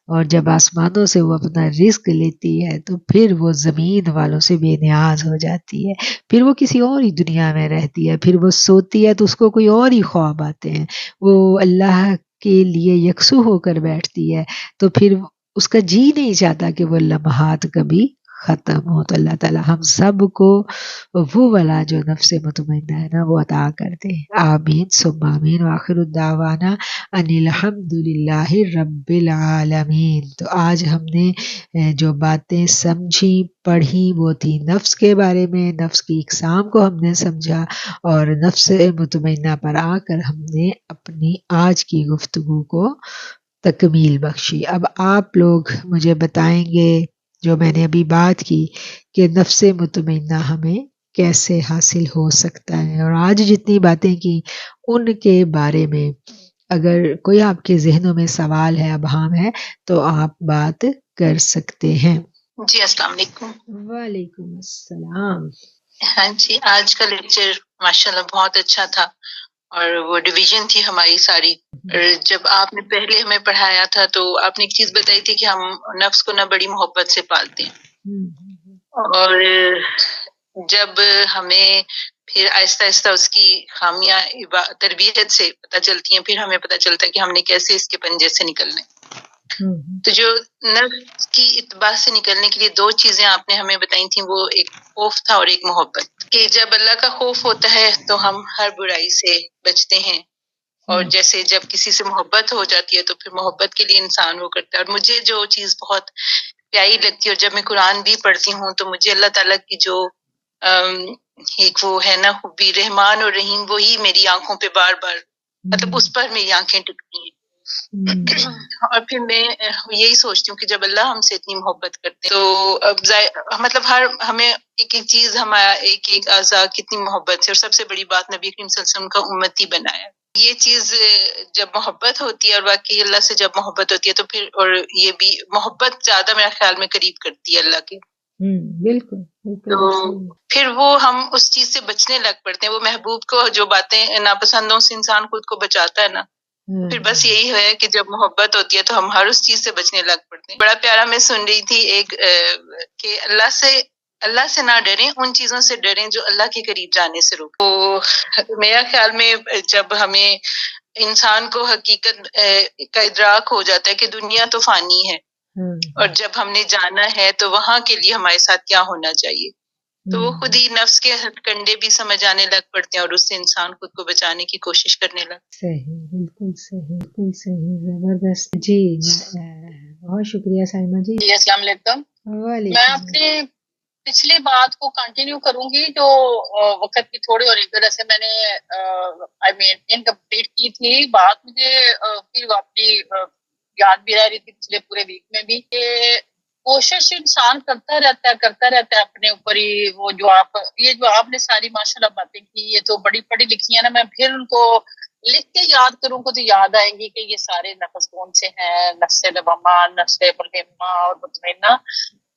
اور جب آسمانوں سے وہ اپنا رزق لیتی ہے تو پھر وہ زمین والوں سے بے نیاز ہو جاتی ہے، پھر وہ کسی اور ہی دنیا میں رہتی ہے، پھر وہ سوتی ہے تو اس کو کوئی اور ہی خواب آتے ہیں، وہ اللہ کے لیے یکسو ہو کر بیٹھتی ہے، تو پھر اس کا جی نہیں چاہتا کہ وہ لمحات کبھی ختم ہو۔ تو اللہ تعالی ہم سب کو وہ والا جو نفس مطمئنہ ہے نا وہ عطا کر دے، آمین ثم آمین، وآخر الدعوانا ان الحمد للہ رب العالمین۔ تو آج ہم نے جو باتیں سمجھی پڑھی وہ تھی نفس کے بارے میں، نفس کی اقسام کو ہم نے سمجھا، اور نفس مطمئنہ پر آ کر ہم نے اپنی آج کی گفتگو کو تکمیل بخشی۔ اب آپ لوگ مجھے بتائیں گے جو میں نے ابھی بات کی کہ نفس مطمئنہ ہمیں کیسے حاصل ہو سکتا ہے، اور آج جتنی باتیں کی ان کے بارے میں اگر کوئی آپ کے ذہنوں میں سوال ہے، ابہام ہے، تو آپ بات کر سکتے ہیں۔ جی السلام علیکم. وعلیکم السلام. ہاں جی، آج کا لیکچر ماشاءاللہ بہت اچھا تھا اور وہ ڈویژن تھی ہماری ساری. اور جب آپ نے پہلے ہمیں پڑھایا تھا تو آپ نے ایک چیز بتائی تھی کہ ہم نفس کو نہ بڑی محبت سے پالتے ہیں، اور جب ہمیں پھر آہستہ آہستہ اس کی خامیاں تربیت سے پتہ چلتی ہیں، پھر ہمیں پتہ چلتا ہے کہ ہم نے کیسے اس کے پنجے سے نکلنا ہے. تو جو نفس کی اتباع سے نکلنے کے لیے دو چیزیں آپ نے ہمیں بتائی تھیں، وہ ایک خوف تھا اور ایک محبت. کہ جب اللہ کا خوف ہوتا ہے تو ہم ہر برائی سے بچتے ہیں، اور جیسے جب کسی سے محبت ہو جاتی ہے تو پھر محبت کے لیے انسان وہ کرتا ہے. اور مجھے جو چیز بہت پیاری لگتی ہے، اور جب میں قرآن بھی پڑھتی ہوں تو مجھے اللہ تعالیٰ کی جو ایک وہ ہے نا حبی رحمان اور رحیم، وہی میری آنکھوں پہ بار بار مطلب اس پر میری آنکھیں ٹکتی ہیں. اور پھر میں یہی سوچتی ہوں کہ جب اللہ ہم سے اتنی محبت کرتے ہیں تو اب مطلب ہر ہمیں ایک ایک چیز ہمارا ایک ایک اعضاء کتنی محبت سے، اور سب سے بڑی بات نبی کریم صلی اللہ علیہ وسلم کا امتی بنایا. یہ چیز جب محبت ہوتی ہے، اور واقعی اللہ سے جب محبت ہوتی ہے تو پھر اور یہ بھی محبت زیادہ میرے خیال میں قریب کرتی ہے اللہ کے. بالکل تو پھر وہ ہم اس چیز سے بچنے لگ پڑتے ہیں. وہ محبوب کو جو باتیں ناپسندوں سے انسان خود کو بچاتا ہے نا، پھر بس یہی ہے کہ جب محبت ہوتی ہے تو ہم ہر اس چیز سے بچنے لگ پڑتے ہیں. بڑا پیارا میں سن رہی تھی ایک کہ اللہ سے نہ ڈریں، ان چیزوں سے ڈریں جو اللہ کے قریب جانے سے روکیں. تو میرا خیال میں جب ہمیں انسان کو حقیقت کا ادراک ہو جاتا ہے کہ دنیا تو فانی ہے، اور جب ہم نے جانا ہے تو وہاں کے لیے ہمارے ساتھ کیا ہونا چاہیے، تو وہ خود ہی نفس کے ہتھ کنڈے بھی سمجھ آنے لگ پڑتے ہیں، اور اس سے انسان خود کو بچانے کی کوشش کرنے لگ. صحیح، بالکل صحیح، بالکل صحیح، زبردست. جی بہت شکریہ سائمہ جی. جی السلام علیکم. میں اپنے پچھلی بات کو کنٹینیو کروں گی جو وقت کی تھوڑی اور ایک طرح سے میں نے انکمپلیٹ کی تھی بات. مجھے پھر اپنی یاد بھی رہ رہی تھی پچھلے پورے ویک میں بھی کہ کوشش انسان کرتا رہتا ہے اپنے اوپر ہی. وہ جو آپ نے ساری ماشاءاللہ باتیں کی، یہ تو بڑی پڑھی لکھی ہیں نا. میں پھر ان کو لکھ کے یاد کروں کو تو یاد آئیں گی کہ یہ سارے نفس کون سے ہیں، نفس لوامہ، نفس ملہمہ اور مطمئنہ.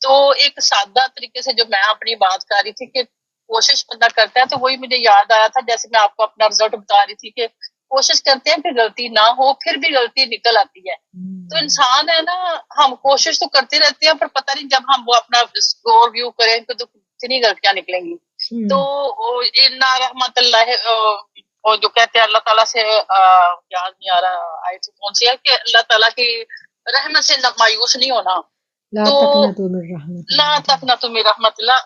تو ایک سادہ طریقے سے جو میں اپنی بات کر رہی تھی کہ کوشش بندہ کرتا ہے، تو وہی مجھے یاد آیا تھا جیسے میں آپ کو اپنا رزلٹ بتا رہی تھی کہ کوشش کرتے ہیں پھر غلطی نہ ہو، پھر بھی غلطی نکل آتی ہے. تو انسان ہے نا، ہم کوشش تو کرتے رہتے ہیں پر پتہ نہیں جب ہم وہ اپنا اسکور ویو کریں تو کتنی غلطیاں نکلیں گی. تو اِنَّا رحمت اللہ، اور جو کہتے ہیں اللہ تعالیٰ سے یاد نہیں آ رہا آیت کون سی ہے کہ اللہ تعالیٰ کی رحمت سے مایوس نہیں ہونا. لا تو تقنطوا من رحمت لا تقنطوا من رحمت اللہ،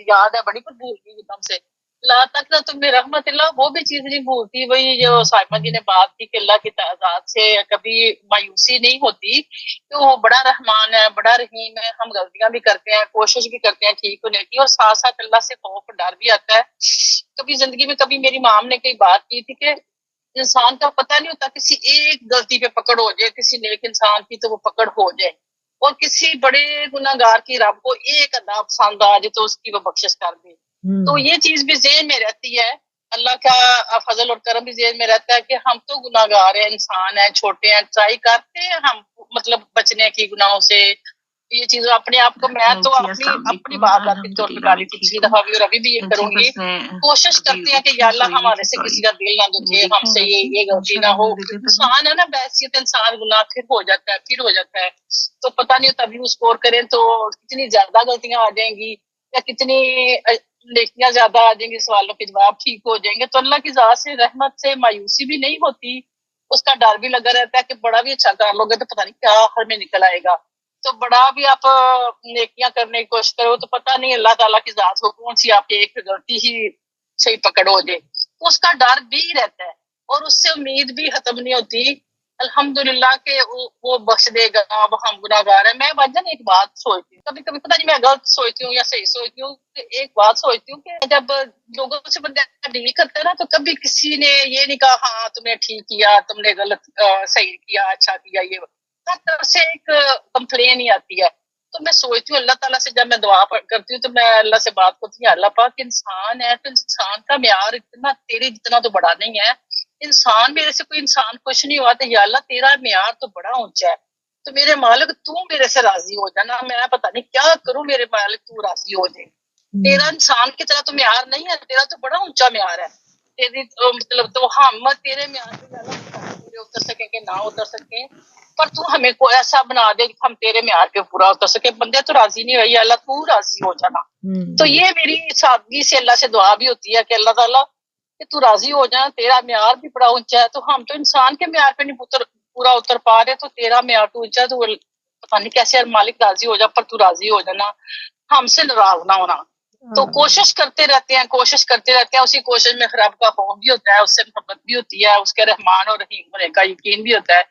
یاد ہے بڑی بھول گئی ایک دم سے. لا تقنطوا من رحمت اللہ، وہ بھی چیز نہیں بھولتی. وہی جو سائمہ جی نے بات کی کہ اللہ کی تعداد سے کبھی مایوسی نہیں ہوتی، تو وہ بڑا رحمان ہے، بڑا رحیم ہے. ہم غلطیاں بھی کرتے ہیں، کوشش بھی کرتے ہیں ٹھیک ہونے کی، اور ساتھ ساتھ اللہ سے خوف ڈر بھی آتا ہے. کبھی زندگی میں کبھی میری مام نے کئی بات کی تھی کہ انسان کا پتہ نہیں ہوتا، کسی ایک غلطی پہ پکڑ ہو جائے کسی نیک انسان کی تو وہ پکڑ ہو جائے، اور کسی بڑے گناہگار کی رب کو ایک ادا پسند آ جائے تو اس کی وہ بخشش کر دے. تو یہ چیز بھی ذہن میں رہتی ہے، اللہ کا فضل اور کرم بھی ذہن میں رہتا ہے کہ ہم تو گناہگار ہیں، انسان ہیں، چھوٹے ہیں، ٹرائی کرتے ہیں ہم مطلب بچنے کی گناہوں سے. یہ چیزیں اپنے آپ کو میں تو اپنی بات ذاتی طور پہ کاری پچھلی دفعہ بھی اور ابھی بھی یہ کروں گی. کوشش کرتے ہیں کہ یا اللہ ہمارے سے کسی کا دل نہ دکھے، ہم سے یہ غلطی نہ ہو. انسان ہے نا، بحیثیت انسان گناہ پھر ہو جاتا ہے تو پتہ نہیں ہوتا بھی اسکور کریں تو کتنی زیادہ غلطیاں آ جائیں گی یا کتنی نیکیاں زیادہ آ جائیں گی، سوالوں کے جواب ٹھیک ہو جائیں گے. تو اللہ کی ذات سے رحمت سے مایوسی بھی نہیں ہوتی، اس کا ڈر بھی لگا رہتا ہے کہ بڑا بھی اچھا کر لو گے تو پتہ نہیں کیا آخر میں نکل آئے گا. تو بڑا بھی آپ نیکیاں کرنے کی کوشش کرو تو پتہ نہیں اللہ تعالیٰ کی ذات کو کون سی آپ کی ایک غلطی ہی صحیح پکڑ ہو جائے. تو اس کا ڈر بھی رہتا ہے اور اس سے امید بھی ختم نہیں ہوتی الحمدللہ کہ وہ بخش دے گا. اب ہم گناہگار ہیں. میں وجہ ایک بات سوچتی ہوں، کبھی کبھی پتہ نہیں میں غلط سوچتی ہوں یا صحیح سوچتی ہوں، کہ ایک بات سوچتی ہوں کہ جب لوگوں سے بندہ ڈیل کرتا ہے نا تو کبھی کسی نے یہ نہیں کہا ہاں تم نے ٹھیک کیا، تم نے غلط صحیح کیا، اچھا کیا. یہ ہر طرف سے ایک کمپلین ہی آتی ہے. تو میں سوچتی ہوں اللہ تعالیٰ سے جب میں دعا کرتی ہوں تو میں اللہ سے بات کرتی ہوں، اللہ پاک انسان ہے تو انسان کا معیار اتنا تیرے جتنا تو بڑا نہیں ہے. انسان میرے سے کوئی انسان خوش نہیں ہوا تو یا اللہ تیرا معیار تو بڑا اونچا ہے. تو میرے مالک تو میرے سے راضی ہو جانا, میں پتہ نہیں کیا کروں, میرے مالک تو راضی ہو جائے. تیرا انسان کی طرح تو معیار نہیں ہے, تیرا تو بڑا اونچا معیار ہے. تیری مطلب تو ہم تیرے معیار پہ پورے اتر سکیں کہ نہ اتر سکیں, پر تو ہمیں کوئی ایسا بنا دے کہ ہم تیرے معیار پہ پورا اتر سکے. بندے تو راضی نہیں ہوئی, اللہ تو راضی ہو جانا. تو یہ میری سادگی سے اللہ سے دعا بھی ہوتی ہے کہ اللہ تعالیٰ کہ تو راضی ہو جانا, تیرا معیار بھی بڑا اونچا ہے. تو ہم تو انسان کے معیار پہ نہیں پورا اتر پا رہے, تو تیرا معیار تو اونچا ہے, تو پتہ نہیں کیسے مالک راضی ہو جا, پر تو راضی ہو جانا, ہم سے ناراض نہ ہونا. تو کوشش کرتے رہتے ہیں, اسی کوشش میں رب کا خوف بھی ہوتا ہے, اس سے محبت بھی ہوتی ہے, اس کے رحمان اور رحیم ہونے کا یقین بھی ہوتا ہے.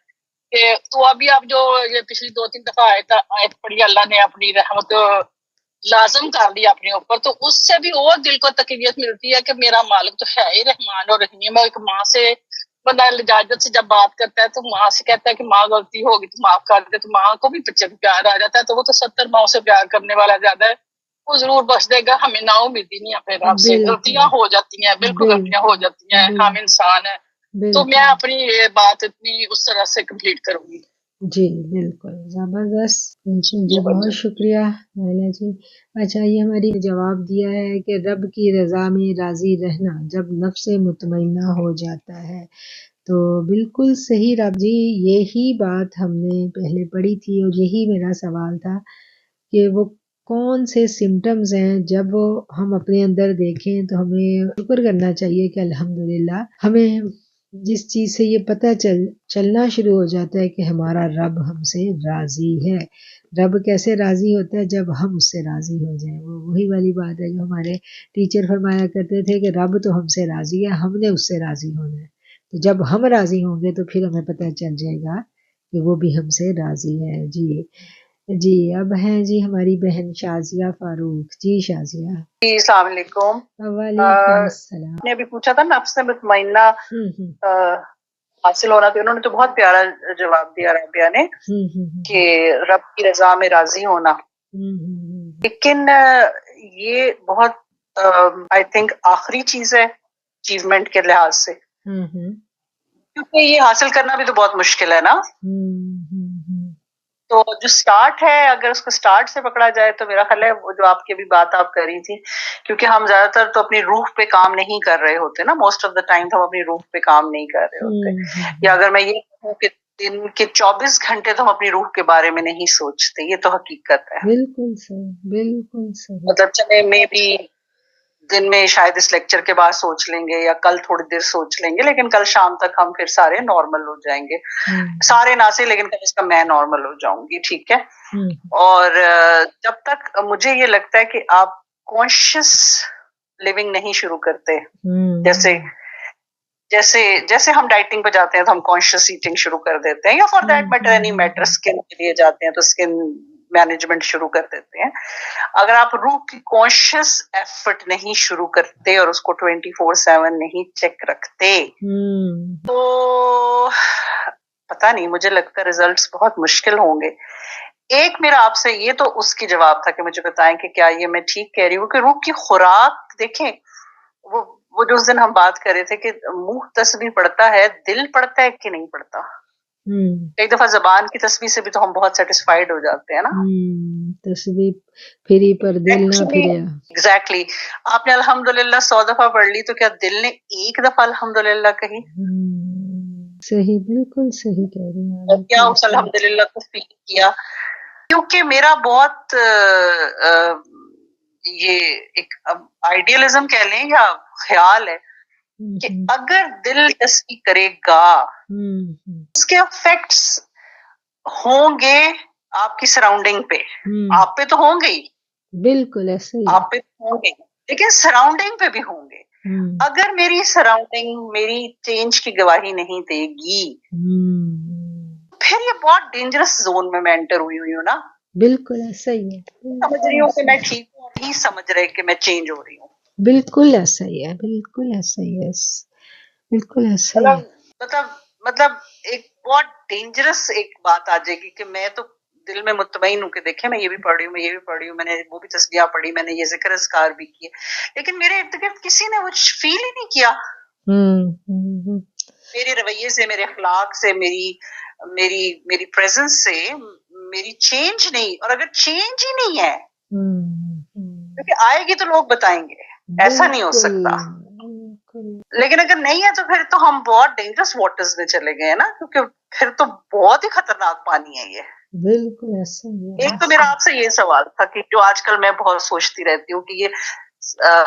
کہ تو ابھی اب جو یہ پچھلی 2-3 دفعہ آیت پڑھی, اللہ نے اپنی رحمت لازم کر لیا اپنے اوپر, تو اس سے بھی اور دل کو تقویت ملتی ہے کہ میرا مالک تو ہے ہی رحمان اور رحیم. ایک ماں سے بندہ لجاجت سے جب بات کرتا ہے تو ماں سے کہتا ہے کہ ماں غلطی ہوگی تو معاف کر دے, تو ماں کو بھی بچے کو پیار آ جاتا ہے. تو وہ تو 70 ماؤں سے پیار کرنے والا زیادہ ہے, وہ ضرور بخش دے گا. ہمیں نا امیدی نہیں اپنے رب سے, غلطیاں ہو جاتی ہیں, بالکل غلطیاں ہو جاتی ہیں, ہم انسان ہیں. تو میں اپنی یہ بات اتنی اس طرح سے کمپلیٹ کروں گی. جی بالکل زبردست جی, بہت شکریہ نائلہ جی. اچھا, یہ ہماری جواب دیا ہے کہ رب کی رضا میں راضی رہنا جب نفس مطمئنہ ہو جاتا ہے. تو بالکل صحیح رب جی, یہی بات ہم نے پہلے پڑھی تھی, اور یہی میرا سوال تھا کہ وہ کون سے سمٹمز ہیں جب ہم اپنے اندر دیکھیں تو ہمیں شکر کرنا چاہیے کہ الحمدللہ ہمیں جس چیز سے یہ پتہ چلنا شروع ہو جاتا ہے کہ ہمارا رب ہم سے راضی ہے. رب کیسے راضی ہوتا ہے؟ جب ہم اس سے راضی ہو جائیں. وہ وہی والی بات ہے جو ہمارے ٹیچر فرمایا کرتے تھے کہ رب تو ہم سے راضی ہے, ہم نے اس سے راضی ہونا ہے. تو جب ہم راضی ہوں گے تو پھر ہمیں پتہ چل جائے گا کہ وہ بھی ہم سے راضی ہے. جی اب ہیں جی ہماری بہن شازیہ فاروق. جی شازیہ. جی السلام علیکم. وعلیکم السلام. نے ابھی پوچھا تھا نفس مطمئنہ حاصل ہونا, تو انہوں نے تو بہت پیارا جواب دیا رابعہ نے کہ رب کی رضا میں راضی ہونا. لیکن یہ بہت آئی تھنک آخری چیز ہے اچیومنٹ کے لحاظ سے, کیونکہ یہ حاصل کرنا بھی تو بہت مشکل ہے نا. تو جو سٹارٹ ہے, اگر اس کو سٹارٹ سے پکڑا جائے تو میرا خیال ہے وہ جو آپ کی بھی بات آپ کر رہی تھی, کیونکہ ہم زیادہ تر تو اپنی روح پہ کام نہیں کر رہے ہوتے نا, موسٹ آف دا ٹائم ہم اپنی روح پہ کام نہیں کر رہے ہوتے. یا اگر میں یہ کہوں کہ دن کے 24 گھنٹے تو ہم اپنی روح کے بارے میں نہیں سوچتے, یہ تو حقیقت ہے. بالکل صحیح, بالکل صحیح. مطلب چلے میں بھی دن میں شاید اس لیکچر کے بعد سوچ لیں گے یا کل تھوڑی دیر سوچ لیں گے, لیکن کل شام تک ہم پھر سارے نارمل ہو جائیں گے. سارے نہ سے, لیکن کم از کم میں نارمل ہو جاؤں گی, ٹھیک ہے. اور جب تک مجھے یہ لگتا ہے کہ آپ کانشیس لیونگ نہیں شروع کرتے, جیسے ہم ڈائٹنگ پہ جاتے ہیں تو ہم کانشیس ایٹنگ شروع کر دیتے ہیں, یا for that matter any matter skin کے لیے جاتے ہیں تو اسکن مینجمنٹ شروع کر دیتے ہیں. اگر آپ روح کی کانشیس ایفرٹ نہیں شروع کرتے اور اس کو 24/7 نہیں چیک رکھتے, تو پتہ نہیں, مجھے لگتا ہے ریزلٹس بہت مشکل ہوں گے. ایک میرا آپ سے یہ تو اس کی جواب تھا کہ مجھے بتائیں کہ کیا یہ میں ٹھیک کہہ رہی ہوں کہ روح کی خوراک دیکھیں, وہ جو اس دن ہم بات کر رہے تھے کہ منہ تسبیح پڑھتا ہے, دل پڑھتا ہے کہ نہیں پڑھتا. ایک دفعہ زبان کی تسبیح سے بھی تو ہم بہت سیٹسفائیڈ ہو جاتے ہیں نا, تسبیح پھری پر دل نہ پھریا. ایگزیکٹلی. آپ نے الحمدللہ 100 دفعہ پڑھ لی, تو کیا دل نے ایک دفعہ الحمدللہ کہی؟ صحیح, بالکل صحیح کہہ رہی ہیں. اور کیا اس الحمدللہ کو فیل کیا؟ کیونکہ میرا بہت یہ ایک آئیڈیالزم کہہ لیں یا خیال ہے کہ اگر دل تسبیح کرے گا, اس کے افیکٹس ہوں گے آپ کی سراؤنڈنگ پہ, آپ پہ تو ہوں گے ہی, بالکل ایسے ہی, آپ پہ ہوں گے, لیکن سراؤنڈنگ پہ بھی ہوں گے. اگر میری سراؤنڈنگ میری چینج کی گواہی نہیں دے گی, پھر یہ بہت ڈینجرس زون میں انٹر ہوئی ہوں نا. بالکل ایسا ہی ہے. سمجھ رہی ہوں کہ میں ٹھیک ہوں, نہیں سمجھ رہے کہ میں چینج ہو رہی ہوں. بالکل ایسا ہی ہے, بالکل ایسا ہی ہے, بالکل ایسا ہی ہے. مطلب ایک بہت ڈینجرس ایک بات آ جائے گی کہ میں تو دل میں مطمئن ہوں کہ دیکھیں میں یہ بھی پڑھ رہی ہوں, میں یہ بھی پڑھ رہی ہوں, میں نے وہ بھی تسبیح پڑھی, میں نے یہ ذکر اذکار بھی کیے, لیکن میرے ارد گرد کسی نے کچھ فیل ہی نہیں کیا. میرے رویے سے, میرے اخلاق سے, میری میری پریزنس سے میری چینج نہیں، اور اگر چینج ہی نہیں ہے کیونکہ آئے گی تو لوگ بتائیں گے، ایسا نہیں ہو سکتا. لیکن اگر نہیں ہے تو پھر تو ہم بہت ڈینجرس واٹرز میں چلے گئے نا، کیونکہ پھر تو بہت ہی خطرناک پانی ہے یہ. بالکل ایسا ہی ہے. ایک تو میرا آپ سے یہ سوال تھا کہ جو آج کل میں بہت سوچتی رہتی ہوں کہ یہ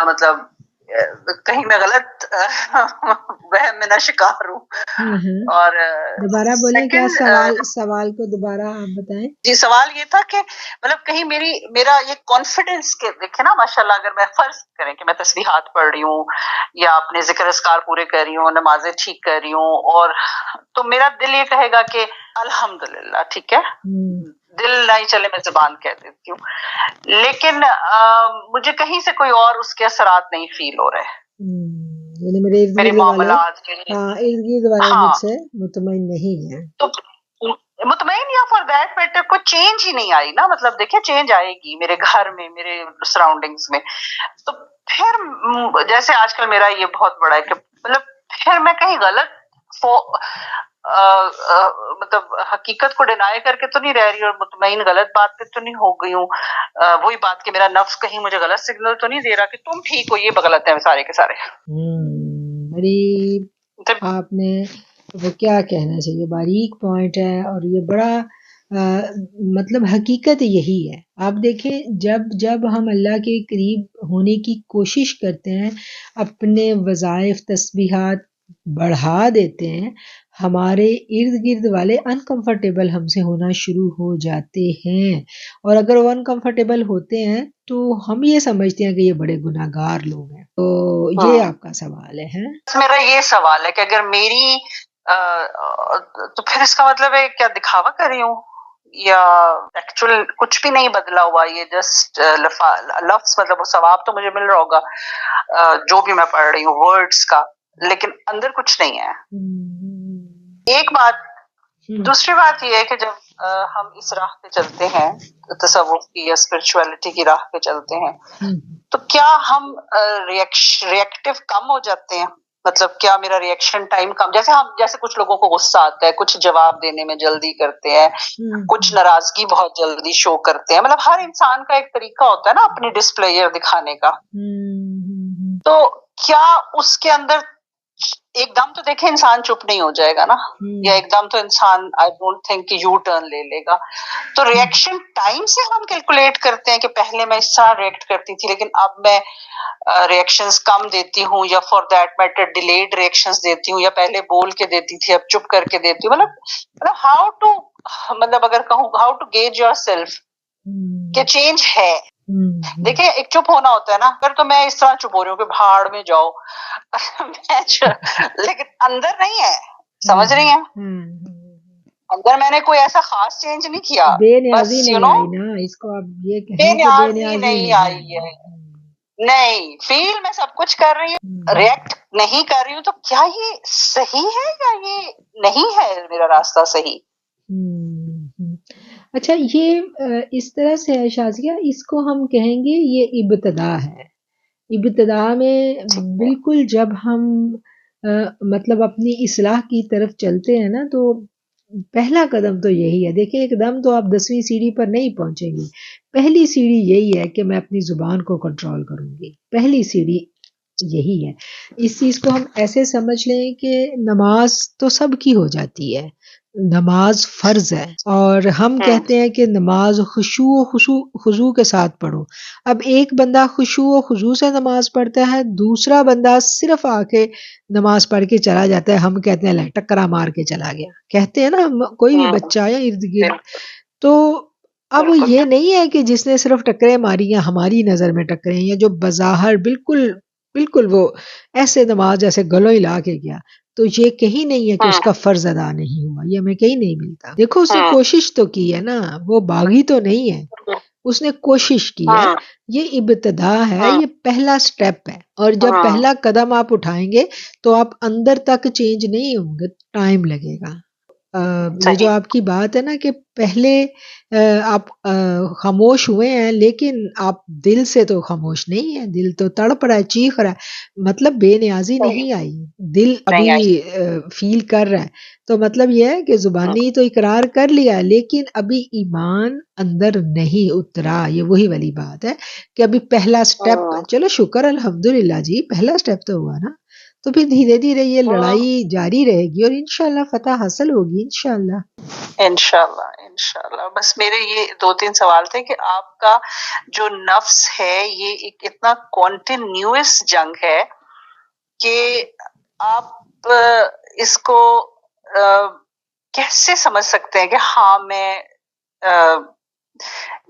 مطلب کہیں میں غلط وہم میں نہ شکار ہوں. اور دوبارہ بولیں کیا سوال کو دوبارہ آپ بتائیں. جی سوال یہ تھا کہ مطلب کہیں میرا یہ کانفیڈینس کے دیکھیں نا، ماشاءاللہ اگر میں فرض کریں کہ میں تسبیحات پڑھ رہی ہوں یا اپنے ذکر اذکار پورے کر رہی ہوں، نمازیں ٹھیک کر رہی ہوں، اور تو میرا دل یہ کہے گا کہ الحمدللہ ٹھیک ہے، دل نہیں چلے میں زبان کہہ دیتی ہوں، لیکن مجھے کہیں سے کوئی اور اس کے اثرات نہیں فیل ہو رہے. یعنی میرے معاملات ارد گرد والے مجھ سے مطمئن نہیں ہے، تو مطمئن یا فار دیٹ میٹر کوئی چینج ہی نہیں آئی نا. مطلب دیکھیں چینج آئے گی میرے گھر میں، میرے سراؤنڈنگز میں، تو پھر جیسے آج کل میرا یہ بہت بڑا ہے کہ مطلب پھر میں کہیں غلط مطلب حقیقت کو ڈینائی کر کے تو نہیں رہ رہی، اور مطمئن غلط بات پہ تو نہیں ہو گئی ہوں. وہی بات کہ میرا نفس کہیں مجھے غلط سگنل تو نہیں دے رہا کہ تم ٹھیک ہو، یہ غلط ہے سارے کے سارے. بڑی آپ نے وہ کیا کہنا چاہیے، باریک پوائنٹ ہے، اور یہ بڑا مطلب حقیقت یہی ہے. آپ دیکھیں جب ہم اللہ کے قریب ہونے کی کوشش کرتے ہیں، اپنے وظائف تسبیحات بڑھا دیتے ہیں، ہمارے ارد گرد والے انکمفرٹیبل ہم سے ہونا شروع ہو جاتے ہیں، اور اگر وہ انکمفرٹیبل ہوتے ہیں تو ہم یہ سمجھتے ہیں کہ یہ بڑے گناہگار لوگ ہیں. تو یہ آپ کا سوال ہے. میرا یہ سوال ہے کہ اگر میری تو پھر اس کا مطلب ہے کیا دکھاوا کر رہی ہوں یا ایکچوئل کچھ بھی نہیں بدلا ہوا، یہ جسٹ لفظ مطلب وہ ثواب تو مجھے مل رہا ہوگا جو بھی میں پڑھ رہی ہوں ورڈز کا، لیکن اندر کچھ نہیں ہے. ایک بات. دوسری بات یہ ہے کہ جب ہم اس راہ پہ چلتے ہیں، تصوف کی یا اسپرچویلٹی کی راہ پہ چلتے ہیں، تو کیا ہم ریئیکٹیو کم ہو جاتے ہیں؟ مطلب کیا میرا ریئیکشن ٹائم کم، جیسے کچھ لوگوں کو غصہ آتا ہے، کچھ جواب دینے میں جلدی کرتے ہیں، کچھ ناراضگی بہت جلدی شو کرتے ہیں. مطلب ہر انسان کا ایک طریقہ ہوتا ہے نا اپنی ڈسپلے دکھانے کا. تو کیا اس کے اندر ایک دم تو دیکھیں انسان چپ نہیں ہو جائے گا نا، یا ایک دم تو انسان آئی ڈونٹ تھنک کہ یو ٹرن لے لے گا. تو ریئیکشن ٹائم سے ہم کیلکولیٹ کرتے ہیں کہ پہلے میں اس طرح ریئیکٹ کرتی تھی لیکن اب میں ریئیکشنز کم دیتی ہوں، یا for that metre delayed reactions دیتی ہوں، یا پہلے بول کے دیتی تھی اب چپ کر کے دیتی ہوں. مطلب ہاؤ ٹو، مطلب اگر کہوں how to gauge yourself کہ چینج ہے. دیکھیں ایک چپ ہونا ہوتا ہے نا، اگر تو میں اس طرح چپ ہو رہی ہوں کہ بھاڑ میں جاؤ لیکن اندر نہیں ہے، سمجھ رہی ہیں؟ اندر میں نے کوئی ایسا خاص چینج نہیں کیا، بے نیازی نہیں آئی نا، اس کو آپ یہ کہیں بے کہ بے نیازی نیازی نہیں آئی ہے. نہیں، فیل میں سب کچھ کر رہی ہوں، ریئیکٹ نہیں کر رہی ہوں، تو کیا یہ صحیح ہے یا یہ نہیں ہے میرا راستہ صحیح؟ اچھا، یہ اس طرح سے ہے شازیہ، اس کو ہم کہیں گے یہ ابتدا ہے. ابتدا میں بالکل جب ہم مطلب اپنی اصلاح کی طرف چلتے ہیں نا، تو پہلا قدم تو یہی ہے. دیکھیں ایک دم تو آپ 10ویں سیڑھی پر نہیں پہنچیں گے. پہلی سیڑھی یہی ہے کہ میں اپنی زبان کو کنٹرول کروں گی. پہلی سیڑھی یہی ہے. اس چیز کو ہم ایسے سمجھ لیں کہ نماز تو سب کی ہو جاتی ہے، نماز فرض ہے، اور ہم کہتے ہیں کہ نماز خشوع و خضوع کے ساتھ پڑھو. اب ایک بندہ خشوع و خضوع سے نماز پڑھتا ہے، دوسرا بندہ صرف آ کے نماز پڑھ کے چلا جاتا ہے. ہم کہتے ہیں ٹکرا مار کے چلا گیا، کہتے ہیں نا کوئی بھی بچہ یا ارد گرد. تو اب یہ نہیں ہے کہ جس نے صرف ٹکرے ماری ہیں ہماری نظر میں ٹکرے ہیں، یا جو بظاہر بالکل وہ ایسے نماز جیسے گلوں ہلا کے گیا، تو یہ کہیں نہیں ہے کہ اس کا فرض ادا نہیں ہوا. یہ ہمیں کہیں نہیں ملتا. دیکھو اس نے کوشش تو کی ہے نا، وہ باغی تو نہیں ہے، اس نے کوشش کی ہے. یہ ابتدا ہے، یہ پہلا سٹیپ ہے، اور جب پہلا قدم آپ اٹھائیں گے تو آپ اندر تک چینج نہیں ہوں گے، ٹائم لگے گا. یہ جو آپ کی بات ہے نا کہ پہلے آپ خاموش ہوئے ہیں لیکن آپ دل سے تو خاموش نہیں ہیں، دل تو تڑپ رہا ہے، چیخ رہا ہے، مطلب بے نیازی نہیں آئی، دل ابھی فیل کر رہا ہے، تو مطلب یہ ہے کہ زبانی تو اقرار کر لیا لیکن ابھی ایمان اندر نہیں اترا، یہ وہی والی بات ہے کہ ابھی پہلا سٹیپ، چلو شکر الحمدللہ جی پہلا سٹیپ تو ہوا نا، تو پھر دھیرے دھیرے یہ لڑائی جاری رہے گی اور انشاءاللہ فتح حاصل ہوگی انشاءاللہ۔ انشاءاللہ بس میرے یہ 2-3 سوال تھے کہ آپ کا جو نفس ہے یہ ایک اتنا کنٹینیوس جنگ ہے کہ آپ اس کو کیسے سمجھ سکتے ہیں کہ ہاں میں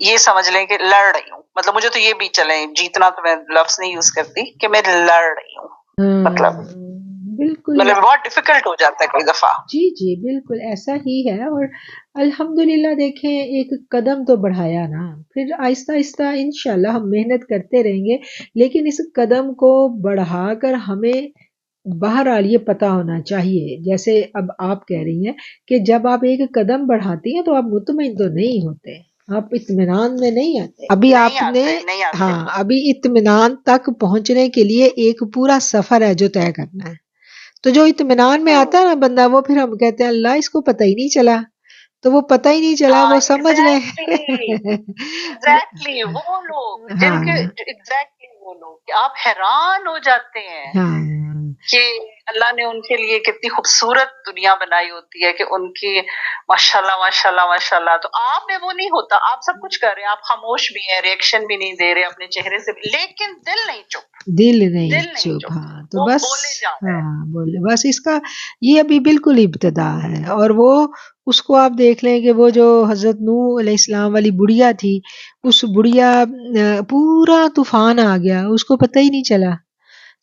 یہ سمجھ لیں کہ لڑ رہی ہوں، مطلب مجھے تو یہ بھی چلیں جیتنا تو میں لفظ نہیں یوز کرتی کہ میں لڑ رہی ہوں، مطلب بالکل بہت ڈیفیکلٹ ہو جاتا ہے کوئی دفعہ۔ جی جی بالکل ایسا ہی ہے، اور الحمدللہ دیکھیں ایک قدم تو بڑھایا نا، پھر آہستہ آہستہ انشاءاللہ ہم محنت کرتے رہیں گے، لیکن اس قدم کو بڑھا کر ہمیں بہرحال یہ پتہ ہونا چاہیے، جیسے اب آپ کہہ رہی ہیں کہ جب آپ ایک قدم بڑھاتی ہیں تو آپ مطمئن تو نہیں ہوتے، آپ اطمینان میں نہیں آتے، ابھی آپ نے ہاں ابھی اطمینان تک پہنچنے کے لیے ایک پورا سفر ہے جو طے کرنا ہے، تو جو اطمینان میں آتا ہے نا بندہ، وہ پھر ہم کہتے ہیں اللہ اس کو پتہ ہی نہیں چلا، تو وہ پتہ ہی نہیں چلا وہ سمجھ لیں ایگزیکٹلی وہ لوگ جن کے ایگزیکٹلی وہ لوگ کہ آپ حیران ہو جاتے ہیں کہ اللہ نے ان کے لیے کتنی خوبصورت دنیا بنائی ہوتی ہے کہ ان کی ماشاءاللہ ماشاءاللہ ماشاءاللہ، تو آپ میں وہ نہیں ہوتا، آپ سب کچھ کر رہے ہیں، آپ خاموش بھی ہیں، ریئیکشن بھی نہیں دے رہے اپنے چہرے سے بھی، لیکن دل نہیں چپ، دل نہیں چپ، ہاں تو بس ہاں بولے بس اس کا یہ ابھی بالکل ابتدا ہے، اور وہ اس کو آپ دیکھ لیں کہ وہ جو حضرت نوح علیہ السلام والی بڑھیا تھی، اس بڑھیا پورا طوفان آ گیا اس کو پتہ ہی نہیں چلا،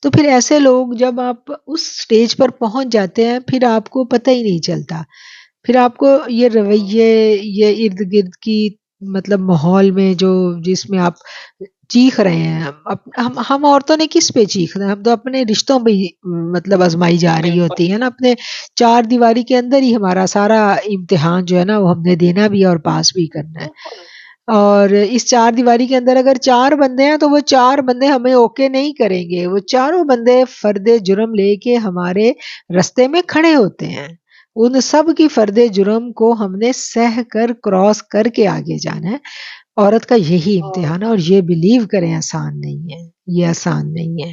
تو پھر ایسے لوگ جب آپ اس سٹیج پر پہنچ جاتے ہیں پھر آپ کو پتہ ہی نہیں چلتا، پھر آپ کو یہ رویے، یہ ارد گرد کی مطلب ماحول میں جو جس میں آپ چیخ رہے ہیں، ہم عورتوں نے کس پہ چیخنا، ہم تو اپنے رشتوں پہ مطلب آزمائی جا رہی ہوتی ہے نا، اپنے چار دیواری کے اندر ہی ہمارا سارا امتحان جو ہے نا وہ ہم نے دینا بھی ہے اور پاس بھی کرنا ہے، اور اس چار دیواری کے اندر اگر 4 بندے ہیں تو وہ 4 بندے ہمیں اوکے نہیں کریں گے، وہ چاروں بندے فرد جرم لے کے ہمارے رستے میں کھڑے ہوتے ہیں، ان سب کی فرد جرم کو ہم نے سہ کر کراس کر کے آگے جانا ہے، عورت کا یہی امتحان ہے، اور یہ بلیو کریں آسان نہیں ہے، یہ آسان نہیں ہے،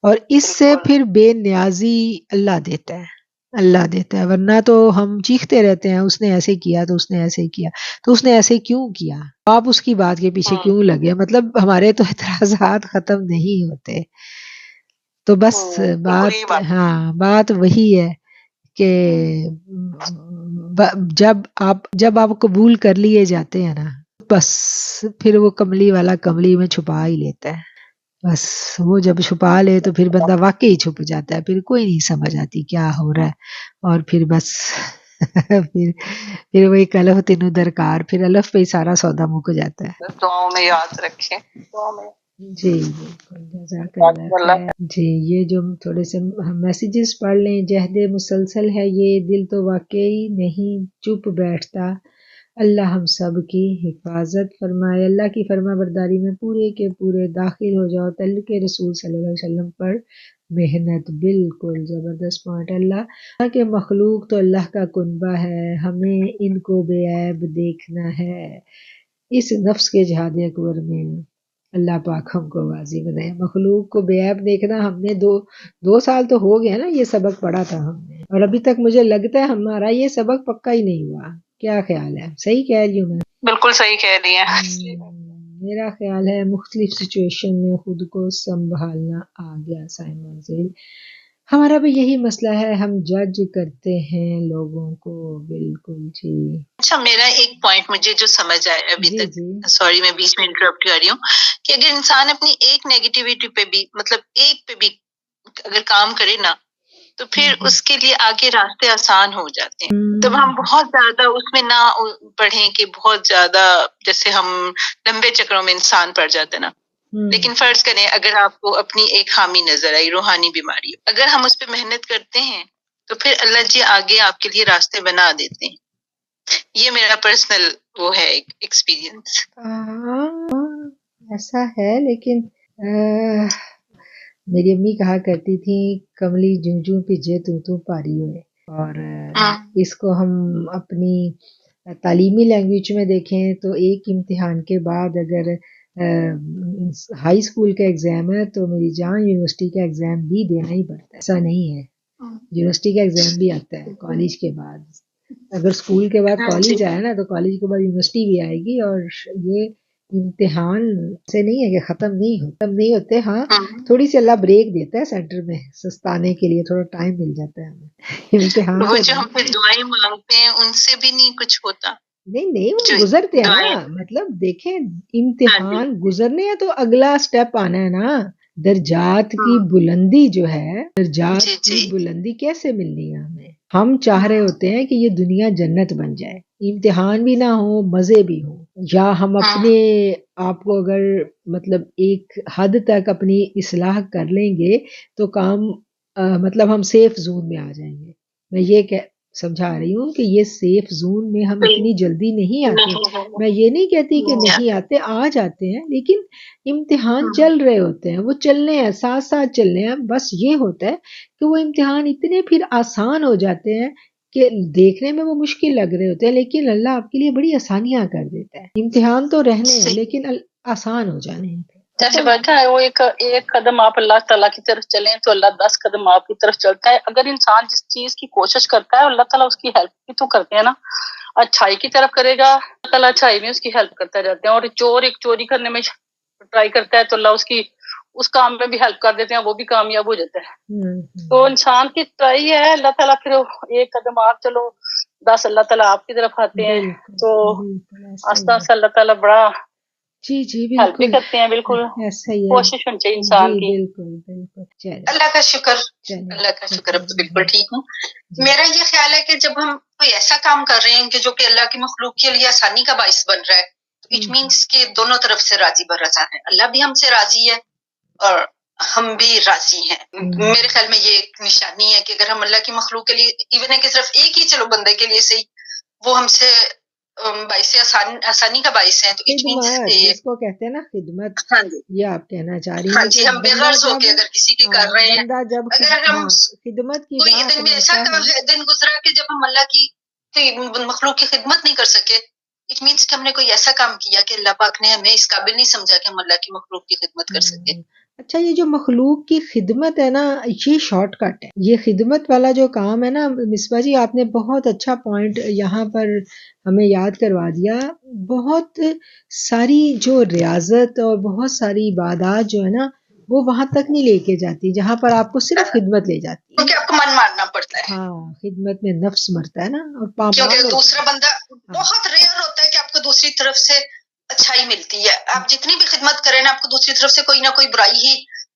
اور اس سے پھر بے نیازی اللہ دیتا ہے، اللہ دیتا ہے، ورنہ تو ہم چیختے رہتے ہیں اس نے ایسے کیا تو اس نے ایسے کیا تو اس نے ایسے کیوں کیا، آپ اس کی بات کے پیچھے کیوں لگے، مطلب ہمارے تو اعتراضات ختم نہیں ہوتے، تو بس بات ہاں بات وہی ہے کہ جب آپ قبول کر لیے جاتے ہیں نا بس پھر وہ کملی والا کملی میں چھپا ہی لیتا ہے، بس وہ جب چھپا لے تو پھر بندہ واقعی چھپ جاتا ہے، پھر کوئی نہیں سمجھ آتی کیا ہو رہا ہے، اور پھر بس پھر وہی الف تینو درکار، پھر الف پہ ہی سارا سودا مک جاتا ہے، دعاؤں میں یاد رکھیں۔ جی بالکل جزاک اللہ خیر۔ جی یہ جو تھوڑے سے ہم میسیجز پڑھ لیں، جہد مسلسل ہے یہ دل تو واقعی نہیں چپ بیٹھتا، اللہ ہم سب کی حفاظت فرمائے، اللہ کی فرما برداری میں پورے کے پورے داخل ہو جاؤ، تعلق رسول صلی اللہ علیہ وسلم پر محنت، بالکل زبردست پوائنٹ، اللہ کے مخلوق تو اللہ کا کنبہ ہے، ہمیں ان کو بے عیب دیکھنا ہے، اس نفس کے جہاد اکبر میں اللہ پاک ہم کو واضح بنائے، مخلوق کو بے عیب دیکھنا، ہم نے دو سال تو ہو گیا نا یہ سبق پڑھا تھا ہم نے، اور ابھی تک مجھے لگتا ہے ہمارا یہ سبق پکا ہی نہیں ہوا، کیا خیال ہے، صحیح کہہ رہی ہوں میں؟ بالکل صحیح کہہ رہی ہیں۔ میرا خیال ہے مختلف سچویشن میں خود کو سنبھالنا آ گیا سائے منزل، ہمارا بھی یہی مسئلہ ہے، ہم جج کرتے ہیں لوگوں کو، بالکل جی۔ اچھا میرا ایک پوائنٹ مجھے جو سمجھ آیا ابھی تک، سوری میں بیچ میں انٹرپٹ کر رہی ہوں، کہ اگر انسان اپنی ایک نیگیٹیوٹی پہ بھی مطلب ایک پہ بھی اگر کام کرے نا تو پھر اس کے لیے آگے راستے آسان ہو جاتے ہیں، تب ہم بہت زیادہ اس میں نہ پڑھیں کہ بہت زیادہ جیسے ہم لمبے چکروں میں انسان پڑ جاتے نا، لیکن فرض کریں اگر آپ کو اپنی ایک خامی نظر آئی، روحانی بیماری، اگر ہم اس پہ محنت کرتے ہیں تو پھر اللہ جی آگے آپ کے لیے راستے بنا دیتے ہیں. یہ میرا پرسنل وہ ہے ایکسپیرینس. ایسا ہے، لیکن میری امی کہا کرتی تھی کملی جوں جوں پیجے تو پاری ہوئے، اور اس کو ہم اپنی تعلیمی لینگویج میں دیکھیں تو ایک امتحان کے بعد اگر ہائی اسکول کا ایگزام ہے تو میری جان یونیورسٹی کا ایگزام بھی دینا ہی پڑتا ہے. ایسا نہیں ہے، یونیورسٹی کا ایگزام بھی آتا ہے کالج کے بعد. اگر اسکول کے بعد کالج آیا نا تو کالج کے بعد یونیورسٹی بھی آئے گی. اور یہ امتحان سے نہیں ہے کہ ختم نہیں ہوتے. ہاں تھوڑی سی اللہ بریک دیتا ہے سینٹر میں سستانے کے لیے، تھوڑا ٹائم مل جاتا ہے ہمیں. امتحان وہ جو ہم پھر دعائیں مانگتے ہیں ان سے بھی نہیں کچھ ہوتا. نہیں وہ گزرتے ہیں نا. مطلب دیکھیں امتحان گزرنے ہیں تو اگلا سٹیپ آنا ہے نا. درجات کی بلندی جو ہے، درجات کی بلندی کیسے ملنی ہے ہمیں؟ ہم چاہ رہے ہوتے ہیں کہ یہ دنیا جنت بن جائے، امتحان بھی نہ ہو، مزے بھی ہوں. یا ہم اپنے آپ کو اگر مطلب ایک حد تک اپنی اصلاح کر لیں گے تو کام مطلب ہم سیف زون میں آ جائیں گے. میں یہ سمجھا رہی ہوں کہ یہ سیف زون میں ہم اتنی جلدی نہیں آتے. میں یہ نہیں کہتی کہ نہیں آتے، آ جاتے ہیں، لیکن امتحان چل رہے ہوتے ہیں، وہ چلنے ہیں، ساتھ ساتھ چلنے ہیں. بس یہ ہوتا ہے کہ وہ امتحان اتنے پھر آسان ہو جاتے ہیں کہ دیکھنے میں وہ مشکل لگ رہے ہوتے ہیں، لیکن اللہ آپ کے لیے بڑی آسانیاں کر دیتا ہے. امتحان تو رہنے ہیں لیکن آسان ہو جانے ہیں. جیسے بیٹھا ہے وہ ایک قدم آپ اللہ تعالیٰ کی طرف چلیں تو اللہ 10 قدم آپ کی طرف چلتا ہے. اگر انسان جس چیز کی کوشش کرتا ہے اللہ تعالیٰ اس کی ہیلپ بھی تو کرتے ہیں نا. اچھائی کی طرف کرے گا اللہ تعالیٰ اچھائی میں اس کی ہیلپ کرتا جاتے ہیں. اور چوری کرنے میں ٹرائی کرتا ہے تو اللہ اس کام میں بھی ہیلپ کر دیتے ہیں، وہ بھی کامیاب ہو جاتا ہے. تو انسان کی ٹرائی ہے، اللہ تعالیٰ پھر ایک قدم آپ چلو 10 اللہ تعالیٰ آپ کی طرف آتے ہیں. تو آستہ آستہ اللہ تعالیٰ بڑا جی ہیلپ بھی بالکل کرتے ہیں. بالکل ایسا ہی ہے، کوشش ہونی چاہیے انسان کی. بالکل. اللہ کا شکر اب تو بالکل ٹھیک ہوں. میرا یہ خیال ہے کہ جب ہم کوئی ایسا کام کر رہے ہیں کہ جو کہ اللہ کی مخلوق کے لیے آسانی کا باعث بن رہا ہے، تو اٹ مینس کہ دونوں طرف سے راضی برضا ہے. اللہ بھی ہم سے راضی ہے اور ہم بھی راضی ہیں. میرے خیال میں یہ ایک نشانی ہے کہ اگر ہم اللہ کی مخلوق کے لیے ایون ہے کہ صرف ایک ہی چلو بندے کے لیے صحیح وہ ہم سے باعث آسانی کا باعث ہے، تو اٹ مینس کہ جس کو کہتے ہیں نا خدمت، ہاں جی یہ آپ کہنا چاہ رہی ہیں. ہاں جی، ہم بے غرض ہو کے اگر کسی کی کر رہے ہیں، بندہ جب اگر ہم خدمت کی کوئی دن میں ایسا دن گزرا کہ جب ہم اللہ کی مخلوق کی خدمت نہیں کر سکے، اٹ مینس کہ ہم نے کوئی ایسا کام کیا کہ اللہ پاک نے ہمیں اس قابل نہیں سمجھا کہ ہم اللہ کی مخلوق کی خدمت کر سکے. اچھا، یہ جو مخلوق کی خدمت ہے نا، یہ شارٹ کٹ ہے. یہ خدمت والا جو کام ہے نا مصباح جی، آپ نے بہت اچھا پوائنٹ یہاں پر ہمیں یاد کروا دیا. بہت ساری جو ریاضت اور بہت ساری عبادات جو ہے نا وہ وہاں تک نہیں لے کے جاتی جہاں پر آپ کو صرف خدمت لے جاتی ہے. کیونکہ آپ کو من مارنا پڑتا ہے. ہاں، خدمت میں نفس مرتا ہے نا، اور کیونکہ دوسرا بندہ بہت ریئر ہوتا ہے کہ آپ کو دوسری طرف سے اچھائی ملتی ہے. آپ جتنی بھی خدمت کریں نا، آپ کو دوسری طرف سے کوئی نہ کوئی برائی ہی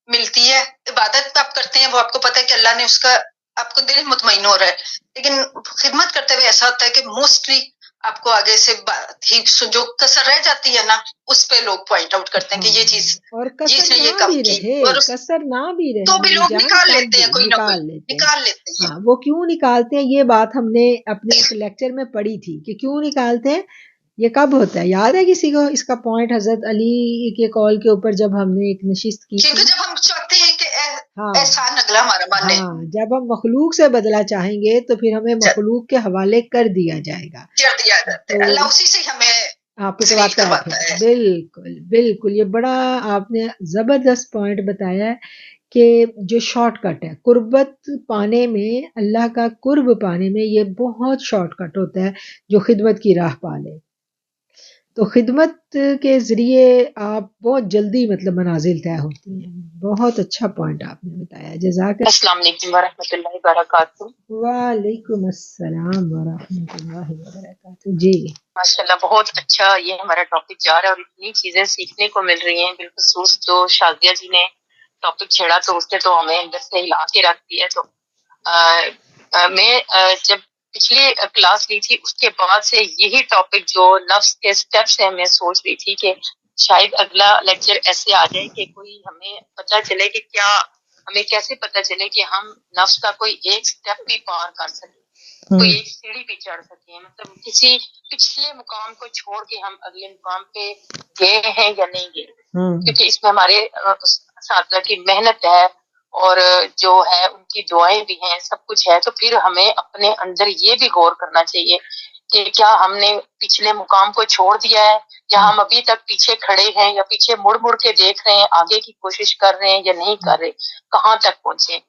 ملتی ہے. عبادت آپ کرتے ہیں وہ آپ کو پتہ ہے کہ اللہ نے اس کا آپ کو دل مطمئن ہو رہا ہے، لیکن خدمت کرتے ہوئے ایسا ہوتا ہے کہ موسٹلی آپ کو آگے سے بات ہی جو کسر رہ جاتی ہے نا اس پہ لوگ پوائنٹ آؤٹ کرتے ہیں کہ یہ چیز اور جس نے یہ کام کی اور کسر نہ بھی رہے تو بھی لوگ نکال لیتے ہیں، کوئی نہ کوئی نکال لیتے ہیں. ہاں، وہ کیوں نکالتے ہیں؟ یہ بات ہم نے اپنے ایک لیکچر میں پڑھی تھی کہ کیوں نکالتے ہیں. یہ کب ہوتا ہے؟ یاد ہے کسی کو اس کا پوائنٹ؟ حضرت علی کے قول کے اوپر جب ہم نے ایک نشست کی، کیونکہ جب ہم چاہتے ہیں کہ احسان اگلا ہمارا مانے، جب ہم مخلوق سے بدلہ چاہیں گے تو پھر ہمیں مخلوق کے حوالے کر دیا جائے گا. اللہ اسی سے ہمیں آپ کو کرواتا ہے. بالکل بالکل، یہ بڑا آپ نے زبردست پوائنٹ بتایا ہے کہ جو شارٹ کٹ ہے قربت پانے میں، اللہ کا قرب پانے میں، یہ بہت شارٹ کٹ ہوتا ہے جو خدمت کی راہ پا لے. تو خدمت کے ذریعے آپ بہت جلدی مطلب منازل طے ہوتی ہیں. بہت اچھا پوائنٹ آپ نے بتایا، جزاک اللہ. السلام علیکم ورحمۃ اللہ وبرکاتہ. وعلیکم السلام ورحمۃ اللہ وبرکاتہ. جی ماشاءاللہ بہت اچھا یہ ہمارا ٹاپک جا رہا ہے اور اتنی چیزیں سیکھنے کو مل رہی ہیں. بالخصوص جو شازیہ جی نے ٹاپک چھیڑا تو اس نے تو ہمیں اندر سے ہلا کے رکھ دیا. تو میں جب پچھلی کلاس لی تھی اس کے بعد سے یہی ٹاپک جو نفس کے سٹیپس ہیں میں سوچ رہی تھی کہ شاید اگلا لیکچر ایسے آ جائے کہ کوئی ہمیں پتہ چلے کہ کیا ہمیں کیسے پتہ چلے کہ ہم نفس کا کوئی ایک سٹیپ بھی پار کر سکیں، کوئی ایک سیڑھی بھی چڑھ سکیں، مطلب کسی پچھلے مقام کو چھوڑ کے ہم اگلے مقام پہ گئے ہیں یا نہیں گئے، کیونکہ اس میں ہمارے اساتذہ کی محنت ہے اور جو ہے ان کی دعائیں بھی ہیں، سب کچھ ہے. تو پھر ہمیں اپنے اندر یہ بھی غور کرنا چاہیے کہ کیا ہم نے پچھلے مقام کو چھوڑ دیا ہے یا ہم ابھی تک پیچھے کھڑے ہیں یا پیچھے مڑ مڑ کے دیکھ رہے ہیں، آگے کی کوشش کر رہے ہیں یا نہیں کر رہے، کہاں تک پہنچے.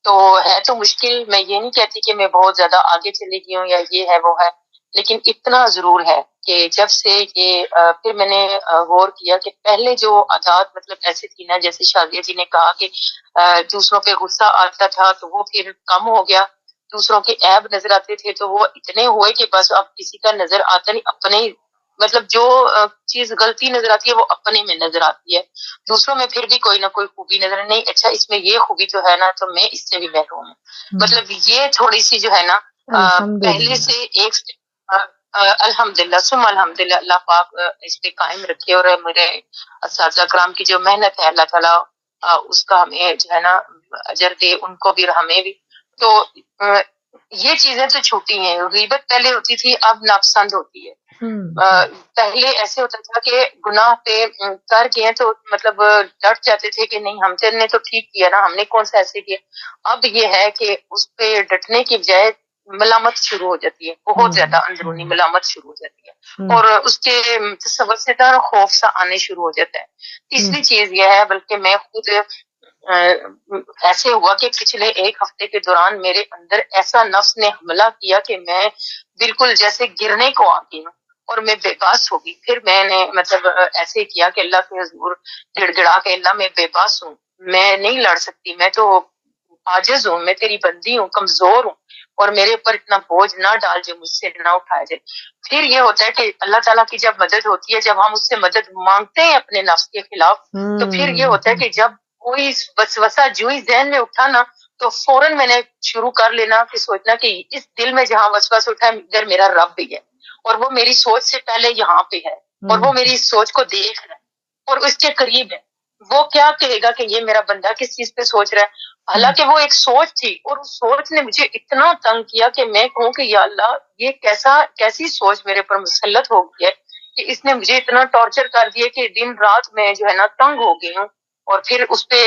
تو ہے تو مشکل، میں یہ نہیں کہتی کہ میں بہت زیادہ آگے چلی گئی ہوں یا یہ ہے وہ ہے، لیکن اتنا ضرور ہے کہ جب سے یہ پھر میں نے غور کیا کہ پہلے جو عادات مطلب ایسے تھی نا، جیسے شازیہ جی نے کہا کہ دوسروں پہ غصہ آتا تھا تو وہ پھر کم ہو گیا، دوسروں کے عیب نظر آتے تھے تو وہ اتنے ہوئے کہ بس اب کسی کا نظر آتا نہیں، اپنے مطلب جو چیز غلطی نظر آتی ہے وہ اپنے میں نظر آتی ہے، دوسروں میں پھر بھی کوئی نہ کوئی خوبی نظر نہیں، اچھا اس میں یہ خوبی جو ہے نا تو میں اس سے بھی محروم ہوں. مطلب یہ تھوڑی سی جو ہے نا پہلے سے ایک الحمدللہ ثم الحمدللہ، اللہ پاک اس پہ قائم رکھے، اور میرے اساتذہ کرام کی جو محنت ہے اللہ تعالیٰ اس کا ہمیں جو ہے نا اجر دے، ان کو بھی اور ہمیں بھی. تو یہ چیزیں تو چھوٹی ہیں، غیبت پہلے ہوتی تھی اب ناپسند ہوتی ہے. پہلے ایسے ہوتا تھا کہ گناہ پہ کر گئے تو مطلب ڈٹ جاتے تھے کہ نہیں ہم نے تو ٹھیک کیا نا، ہم نے کون سا ایسے کیا. اب یہ ہے کہ اس پہ ڈٹنے کی بجائے ملامت شروع ہو جاتی ہے، بہت زیادہ اندرونی ملامت شروع ہو جاتی ہے، اور اس کے تصور سے ڈر خوف سا آنے شروع ہو جاتا ہے. تیسری چیز یہ ہے، بلکہ میں خود ایسے ہوا کہ پچھلے ایک ہفتے کے دوران میرے اندر ایسا نفس نے حملہ کیا کہ میں بالکل جیسے گرنے کو آ گئی ہوں اور میں بے بس ہو گئی. پھر میں نے مطلب ایسے کیا کہ اللہ کے حضور گڑ گڑا کے اللہ میں بے بس ہوں، میں نہیں لڑ سکتی، میں تو عاجز ہوں، میں تیری بندی ہوں، کمزور ہوں، اور میرے اوپر اتنا بوجھ نہ ڈال جو مجھ سے نہ اٹھایا جائے. پھر یہ ہوتا ہے کہ اللہ تعالیٰ کی جب مدد ہوتی ہے، جب ہم اس سے مدد مانگتے ہیں اپنے نفس کے خلاف، تو پھر یہ ہوتا ہے کہ جب کوئی وسوسہ جو ہی ذہن میں اٹھا نا تو فوراً میں نے شروع کر لینا کہ سوچنا کہ اس دل میں جہاں وسوسہ اٹھا ہے ادھر میرا رب بھی ہے، اور وہ میری سوچ سے پہلے یہاں پہ ہے، اور وہ میری سوچ کو دیکھ رہا ہے اور اس کے قریب ہے. وہ کیا کہے گا کہ یہ میرا بندہ کس چیز پہ سوچ رہا ہے، حالانکہ وہ ایک سوچ تھی، اور اس سوچ نے مجھے اتنا تنگ کیا کہ میں کہوں کہ یا اللہ یہ کیسی سوچ میرے پر مسلط ہو گئی ہے کہ اس نے مجھے اتنا ٹارچر کر دیا کہ دن رات میں جو ہے نا تنگ ہو گئی ہوں. اور پھر اس پہ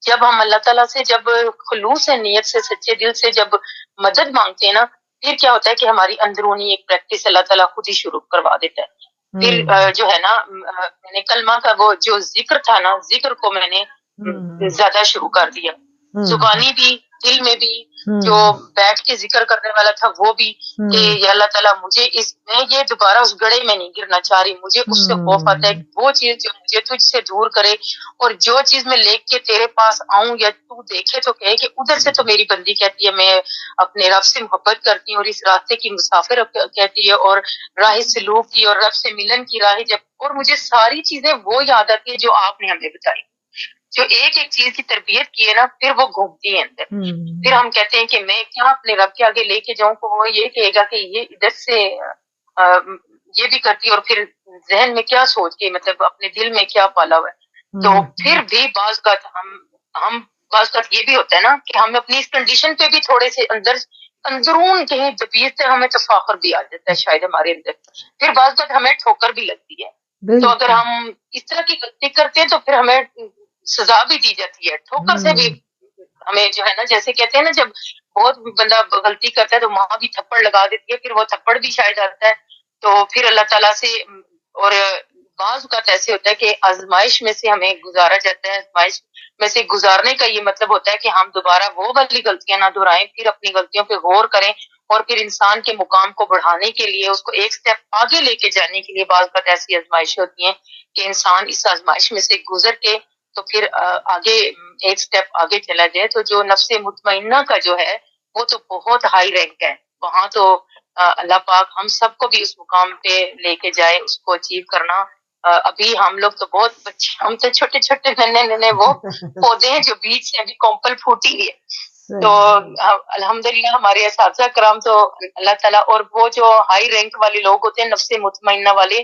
جب ہم اللہ تعالیٰ سے جب خلوص نیت سے سچے دل سے جب مدد مانگتے ہیں نا، پھر کیا ہوتا ہے کہ ہماری اندرونی ایک پریکٹس اللہ تعالیٰ خود ہی شروع کروا دیتا ہے. پھر جو ہے نا میں نے کلمہ کا وہ جو ذکر تھا نا، ذکر کو میں نے زیادہ شروع کر دیا، زبانی بھی دل میں بھی، جو بیٹھ کے ذکر کرنے والا تھا وہ بھی، کہ یا اللہ تعالیٰ مجھے میں یہ دوبارہ اس گڑھے میں نہیں گرنا چاہ رہی، مجھے اس سے خوف آتا ہے وہ چیز جو مجھے تجھ سے دور کرے، اور جو چیز میں لے کے تیرے پاس آؤں یا تو دیکھے تو کہے کہ ادھر سے تو میری بندی کہتی ہے میں اپنے رب سے محبت کرتی ہوں اور اس راستے کی مسافر کہتی ہے، اور راہ سلوک کی اور رب سے ملن کی راہ جب، اور مجھے ساری چیزیں وہ یاد آتی ہے جو آپ نے ہمیں بتائی، جو ایک ایک چیز کی تربیت کی ہے نا، پھر وہ گھومتی ہے اندر. پھر ہم کہتے ہیں کہ میں کیا اپنے رب کے آگے لے کے جاؤں، تو وہ یہ کہے گا کہ یہ ادھر سے یہ بھی کرتی، اور پھر ذہن میں کیا سوچ کے مطلب اپنے دل میں کیا پالا ہوا ہے. تو پھر بھی بعض کا ہم بعض کا یہ بھی ہوتا ہے نا کہ ہم اپنی اس کنڈیشن پہ بھی تھوڑے سے اندرون کہیں دبیز سے ہمیں تفاخر بھی آ جاتا ہے شاید ہمارے اندر. پھر بعض کا ہمیں ٹھوکر بھی لگتی ہے، تو اگر ہم اس طرح کی غلطی کرتے ہیں تو پھر ہمیں سزا بھی دی جاتی ہے، ٹھوکر سے بھی ہمیں جو ہے نا، جیسے کہتے ہیں نا جب بہت بندہ غلطی کرتا ہے تو ماں بھی تھپڑ لگا دیتی ہے، پھر وہ تھپڑ بھی شاید آتا ہے. تو پھر اللہ تعالیٰ سے، اور بعض اوقات ایسے ہوتا ہے کہ آزمائش میں سے ہمیں گزارا جاتا ہے، آزمائش میں سے گزارنے کا یہ مطلب ہوتا ہے کہ ہم دوبارہ وہ والی غلطیاں نہ دہرائیں، پھر اپنی غلطیوں پہ غور کریں، اور پھر انسان کے مقام کو بڑھانے کے لیے، اس کو ایک سٹیپ آگے لے کے جانے کے لیے بعض اوقات ایسی آزمائشیں ہوتی ہیں کہ انسان اس آزمائش میں سے گزر کے تو پھر آگے ایک سٹیپ آگے چلا جائے. تو جو نفس مطمئنہ کا جو ہے وہ تو بہت ہائی رینک ہے، وہاں تو اللہ پاک ہم سب کو بھی اس مقام پہ لے کے جائے، اس کو اچیو کرنا. ابھی ہم لوگ تو بہت بچے، ہم تو چھوٹے چھوٹے ننے وہ پودے ہیں جو بیچ سے ابھی کومپل پھوٹی ہوئی ہے. تو الحمدللہ ہمارے اساتذہ کرام تو اللہ تعالیٰ، اور وہ جو ہائی رینک والے لوگ ہوتے ہیں نفس مطمئنہ والے،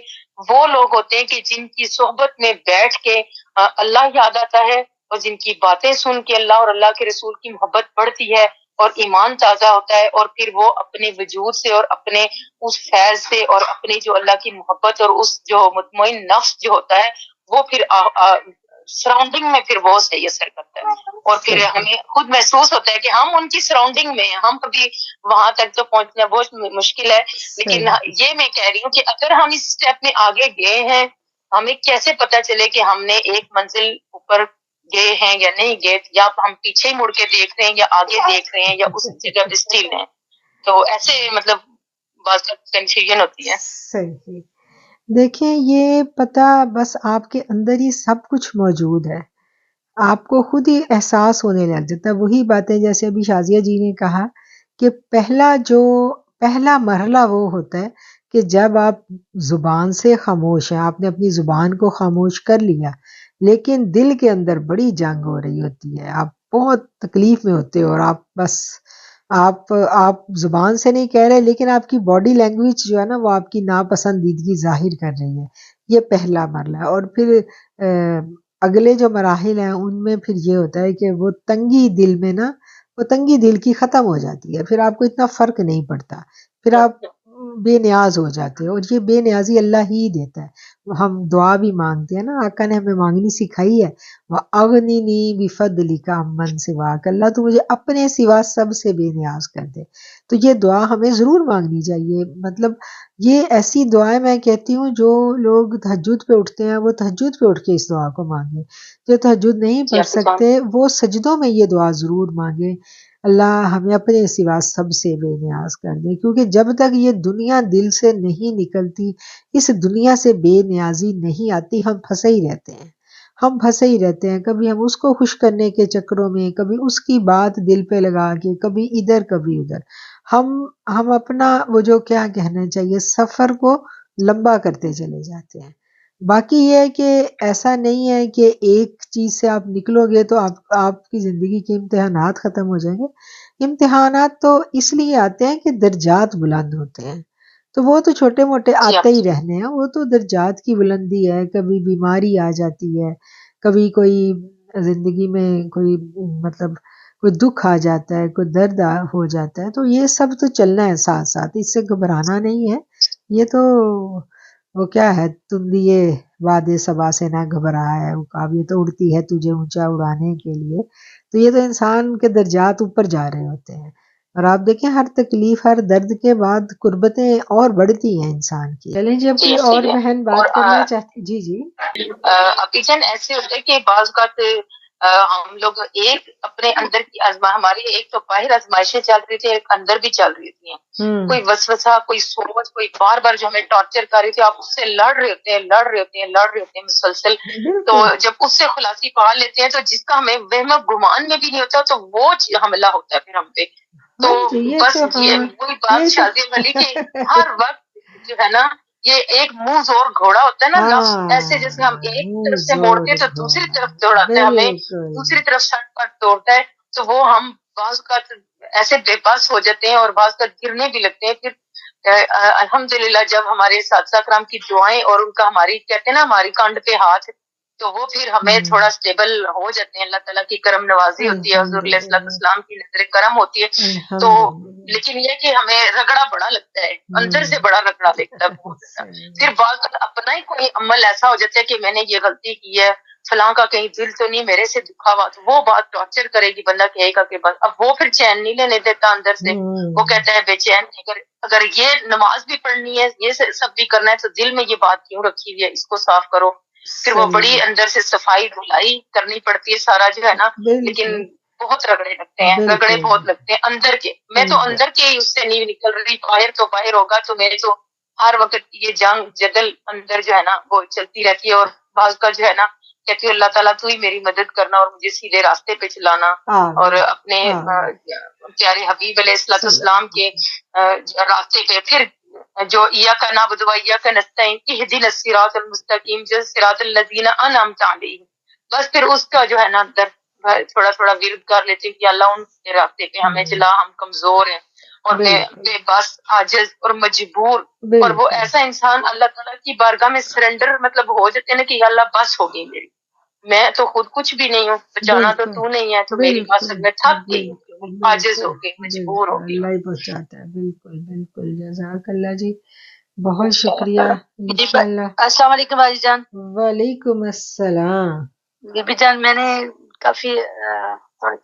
وہ لوگ ہوتے ہیں کہ جن کی صحبت میں بیٹھ کے اللہ یاد آتا ہے اور جن کی باتیں سن کے اللہ اور اللہ کے رسول کی محبت بڑھتی ہے اور ایمان تازہ ہوتا ہے، اور پھر وہ اپنے وجود سے اور اپنے اس فیض سے اور اپنی جو اللہ کی محبت اور اس جو مطمئن نفس جو ہوتا ہے وہ پھر سراؤنڈنگ میں پھر وہ صحیح اثر کرتا ہے، اور پھر ہمیں خود محسوس ہوتا ہے کہ ہم ان کی سراؤنڈنگ میں ہیں، ہم کبھی وہاں تک تو پہنچنا بہت مشکل ہے، لیکن یہ میں کہہ رہی ہوں کہ اگر ہم اس اسٹیپ میں آگے گئے ہیں، ہمیں کیسے پتا چلے کہ ہم نے ایک منزل اوپر گئے ہیں یا نہیں گئے، یا ہم پیچھے مڑ کے دیکھ رہے ہیں یا آگے دیکھ رہے ہیں یا اس جگہ پہ اسٹل ہیں، تو ایسے مطلب بعض کنفیوژن ہوتی ہے۔ صحیح، دیکھیں یہ پتہ بس آپ کے اندر ہی سب کچھ موجود ہے، آپ کو خود ہی احساس ہونے لگ جاتا ہے۔ وہی باتیں جیسے ابھی شازیہ جی نے کہا کہ پہلا مرحلہ وہ ہوتا ہے کہ جب آپ زبان سے خاموش ہیں، آپ نے اپنی زبان کو خاموش کر لیا، لیکن دل کے اندر بڑی جنگ ہو رہی ہوتی ہے، آپ بہت تکلیف میں ہوتے ہو، اور آپ بس آپ زبان سے نہیں کہہ رہے، لیکن آپ کی باڈی لینگویج جو ہے نا وہ آپ کی ناپسندیدگی ظاہر کر رہی ہے۔ یہ پہلا مرحلہ ہے، اور پھر اگلے جو مراحل ہیں ان میں پھر یہ ہوتا ہے کہ وہ تنگی دل میں نا، وہ تنگی دل کی ختم ہو جاتی ہے، پھر آپ کو اتنا فرق نہیں پڑتا، پھر آپ بے نیاز ہو جاتے ہیں، اور یہ بے نیازی اللہ ہی دیتا ہے۔ ہم دعا بھی مانگتے ہیں نا، آقا نے ہمیں مانگنی سکھائی ہے، وَأَغْنِنِي بِفَضْلِكَ عَمَّنْ سِوَاكَ، اللہ تو مجھے اپنے سوا سب سے بے نیاز کر دے۔ تو یہ دعا ہمیں ضرور مانگنی چاہیے، مطلب یہ ایسی دعائیں میں کہتی ہوں جو لوگ تہجد پہ اٹھتے ہیں وہ تہجد پہ اٹھ کے اس دعا کو مانگیں، جو تہجد نہیں پڑھ سکتے وہ سجدوں میں یہ دعا ضرور مانگیں، اللہ ہمیں اپنے سوا سب سے بے نیاز کر دے، کیونکہ جب تک یہ دنیا دل سے نہیں نکلتی، اس دنیا سے بے نیازی نہیں آتی، ہم پھنسے ہی رہتے ہیں، ہم پھنسے ہی رہتے ہیں، کبھی ہم اس کو خوش کرنے کے چکروں میں، کبھی اس کی بات دل پہ لگا کے، کبھی ادھر کبھی ادھر، ہم اپنا وہ جو کیا کہنا چاہیے سفر کو لمبا کرتے چلے جاتے ہیں۔ باقی یہ ہے کہ ایسا نہیں ہے کہ ایک چیز سے آپ نکلو گے تو آپ کی زندگی کے امتحانات ختم ہو جائیں گے، امتحانات تو اس لیے آتے ہیں کہ درجات بلند ہوتے ہیں، تو وہ تو چھوٹے موٹے آتے ہی رہنے ہیں، وہ تو درجات کی بلندی ہے، کبھی بیماری آ جاتی ہے، کبھی کوئی زندگی میں کوئی مطلب کوئی دکھ آ جاتا ہے، کوئی درد ہو جاتا ہے، تو یہ سب تو چلنا ہے ساتھ ساتھ، اس سے گھبرانا نہیں ہے، یہ تو وہ کیا ہے تم دیے وعدے صبا سے نہ گھبرا ہے عقاب، یہ تو اڑتی ہے تجھے اونچا اڑانے کے لیے، تو یہ تو انسان کے درجات اوپر جا رہے ہوتے ہیں، اور آپ دیکھیں ہر تکلیف ہر درد کے بعد قربتیں اور بڑھتی ہیں انسان کی۔ چلیں جی اب کوئی اور بہن بات کرنا چاہتی جی جی ابھی جان ایسے ہوتا ہے کہ بعض اوقات ہم لوگ ایک اپنے اندر کی ہماری ایک تو باہر آزمائشیں چل رہی تھی، ایک اندر بھی چل رہی تھی، کوئی وسوسہ کوئی سوچ کوئی بار بار جو ہمیں ٹارچر کر رہی تھی، آپ اس سے لڑ رہے ہوتے ہیں مسلسل، تو جب اس سے خلاصی پا لیتے ہیں تو جس کا ہمیں وہم گمان میں بھی نہیں ہوتا تو وہ حملہ ہوتا ہے پھر ہم پہ، تو بس وہی بات شازیہ والی کہ ہر وقت جو ہے نا یہ ایک منہ زور گھوڑا ہوتا ہے نا نفس، ایسے جیسے ہم ایک طرف سے موڑتے ہیں تو دوسری طرف دوڑاتا ہے، ہمیں دوسری طرف سڑک پر دوڑتا ہے، تو وہ ہم بعض اوقات ایسے بے بس ہو جاتے ہیں اور بعض اوقات گرنے بھی لگتے ہیں۔ پھر الحمدللہ جب ہمارے اساتذہ کرام کی دعائیں اور ان کا ہماری کہتے ہیں نا ہماری کانڈ پہ ہاتھ، تو وہ پھر ہمیں تھوڑا سٹیبل ہو جاتے ہیں، اللہ تعالیٰ کی کرم نوازی ہوتی ہے، حضور علیہ السلام کی نظر کرم ہوتی ہے، تو لیکن یہ کہ ہمیں رگڑا بڑا لگتا ہے، اندر سے بڑا رگڑا لگتا ہے، پھر بعض اپنا ہی کوئی عمل ایسا ہو جاتا ہے کہ میں نے یہ غلطی کی ہے، فلاں کا کہیں دل تو نہیں میرے سے دکھا ہوا، تو وہ بات ٹارچر کرے گی، بندہ کہے گا کہ بس اب وہ پھر چین نہیں لینے دیتا اندر سے، وہ کہتا ہے بے چین، اگر یہ نماز بھی پڑھنی ہے یہ سب بھی کرنا ہے تو دل میں یہ بات کیوں رکھی ہوئی ہے، اس کو صاف کرو، پھر وہ بڑی اندر سے صفائی دھلائی کرنی پڑتی ہے سارا جو ہے نا، لیکن بہت رگڑے لگتے ہیں، رگڑے بہت لگتے ہیں اندر کے، میں تو اندر کے ہی اس سے نہیں نکل رہی، باہر تو باہر ہوگا، تو میرے تو ہر وقت یہ جنگ جدل اندر جو ہے نا وہ چلتی رہتی ہے، اور بعض کا جو ہے نا کہتی ہے اللہ تعالیٰ تو ہی میری مدد کرنا اور مجھے سیدھے راستے پہ چلانا، اور اپنے پیارے حبیب علیہ السلام کے راستے پہ، پھر جو ایاک نعبد و ایاک نستعین اہدنا الصراط المستقیم جو صراط الذین انعمت علیہم، بس پھر اس کا جو ہے نا اندر تھوڑا تھوڑا ورد کر لیتے ہیں کہ اللہ ان کے راستے پہ ہمیں چلا، ہم کمزور ہیں اور میں بے بس عاجز اور مجبور، اور وہ ایسا انسان اللہ تعالیٰ کی بارگاہ میں سرنڈر مطلب ہو جاتے ہیں نا کہ اللہ بس ہو گئی میری، میں تو خود کچھ بھی نہیں ہوں، بچانا تو تو نہیں ہے، تو میری بات سن میں تھک گئی، عاجز ہو گئی، مجبور ہو گئی. اللہ ہی پہنچاتا ہے. بالکل بالکل، جزاک اللہ جی، بہت شکریہ. انشاءاللہ. السلام علیکم باجی جان. وعلیکم السلام. بی بی جان، میں نے کافی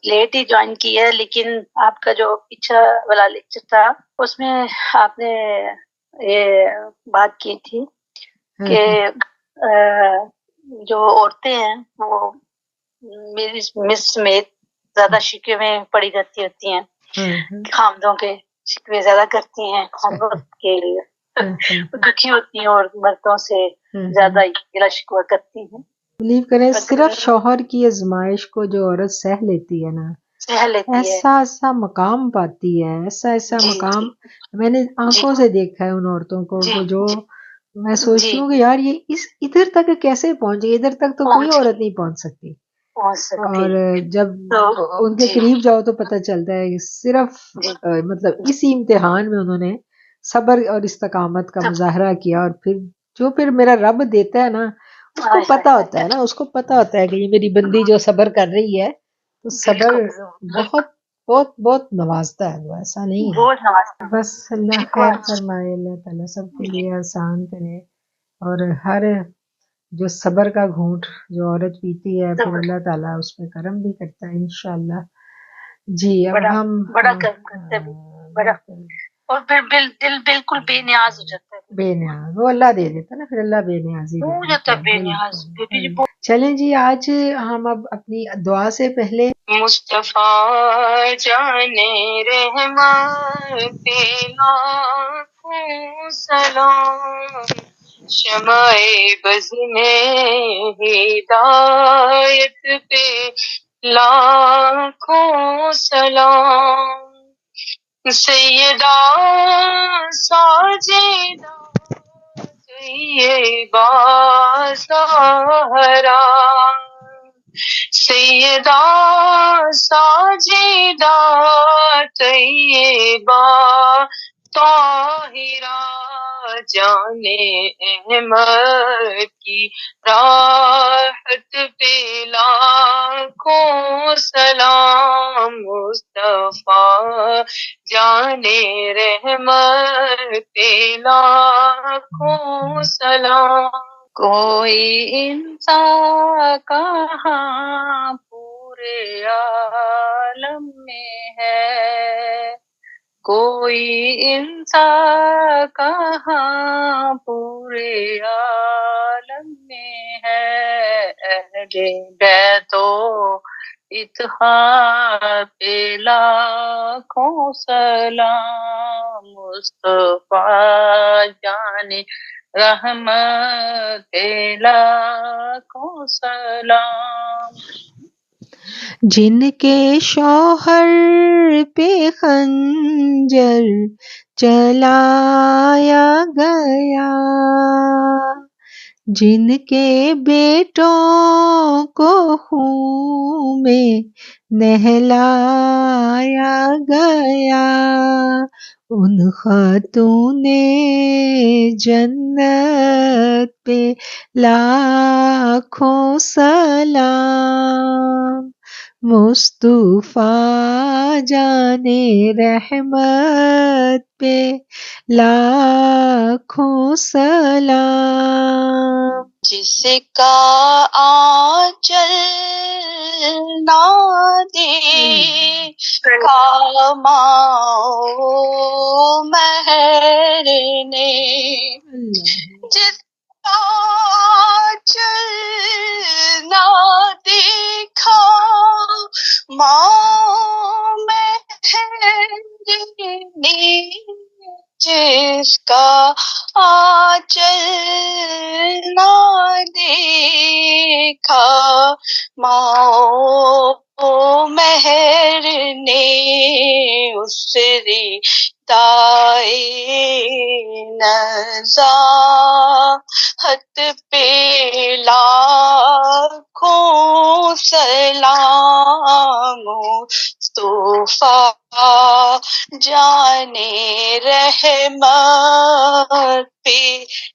لیٹ ہی جوائن کی ہے، لیکن آپ کا جو پیچھا والا لیکچر تھا اس میں آپ نے یہ بات کی تھی کہ جو عورتیں ہیں وہ میری مس سمیت زیادہ شکوے میں پڑی رہتی ہوتی ہیں، خامدوں کے شکوے زیادہ کرتی ہیں خامدوں کے لیے، دکھی ہوتی ہیں اور مردوں سے زیادہ گلا شکوہ کرتی ہیں. بلیو کریں، صرف شوہر کی آزمائش کو جو عورت سہ لیتی ہے نا، سہ لیتی ہے، ایسا ایسا مقام پاتی ہے، ایسا ایسا مقام میں نے آنکھوں سے دیکھا ہے ان عورتوں کو کہ جو میں سوچتی ہوں کہ یار یہ اس ادھر تک کیسے پہنچے، ادھر تک تو کوئی عورت نہیں پہنچ سکتی. اور جب ان کے قریب جاؤ تو پتہ چلتا ہے کہ صرف مطلب اسی امتحان میں انہوں نے صبر اور استقامت کا مظاہرہ کیا، اور پھر میرا رب دیتا ہے نا، اس کو پتہ ہوتا ہے نا، اس کو پتہ ہوتا ہے کہ یہ میری بندی جو صبر کر رہی ہے تو صبر بہت بہت بہت نوازتا ہے، وہ ایسا نہیں ہے. بس اللہ خیر فرمائے، اللہ تعالیٰ سب کے لیے آسان کرے، اور ہر جو صبر کا گھونٹ جو عورت پیتی ہے پھر اللہ تعالیٰ اس پہ کرم بھی کرتا ہے انشاءاللہ. جی اب ہم بڑا کرم کرتے ہیں، بڑا، اور پھر دل بالکل بے نیاز ہو جاتا ہے، بے نیاز وہ اللہ دے دیتا نا، پھر اللہ بے نیازی ہو جاتا ہے بے نیاز. چلیں جی، آج ہم اب اپنی دعا سے پہلے مصطفیٰ جانے رحمت پہ لاکھوں سلام، شمع بز میں ہدایت پہ لاکھوں سلام، سیدہ ساجدہ طیبہ زہرا، سیدہ ساجدہ طیبہ طاہرہ، جانے احمد کی راحت پہ لاکھوں سلام، مصطفیٰ جانے رحمت پہ لاکھوں سلام. کوئی انسان کہاں پورے عالم میں ہے، کوئی انسان کہاں پورے عالم میں ہے، اہل بیت و اطہار پہ لاکھوں سلام، مصطفیٰ جانے رحمت پہ لاکھوں سلام. جن کے شوہر پہ خنجر چلایا گیا، جن کے بیٹوں کو خون میں نہلایا گیا، ان خاتون جنت پہ لاکھوں سلام، مصطفیٰ جانے رحمت پہ لاکھوں سلام. جس کا آنچل نہ دیکھا ماؤ مہر نے، جس کا آنچل نہ دیکھا ماؤ مہر نے، جس کا آنچل نہ دیکھا ماؤ مہر نے، اس ردائے نزاہت پہ لاکھوں سلام، مصطفیٰ جانے رحمت پہ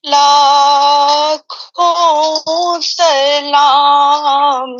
لاکھوں سلام،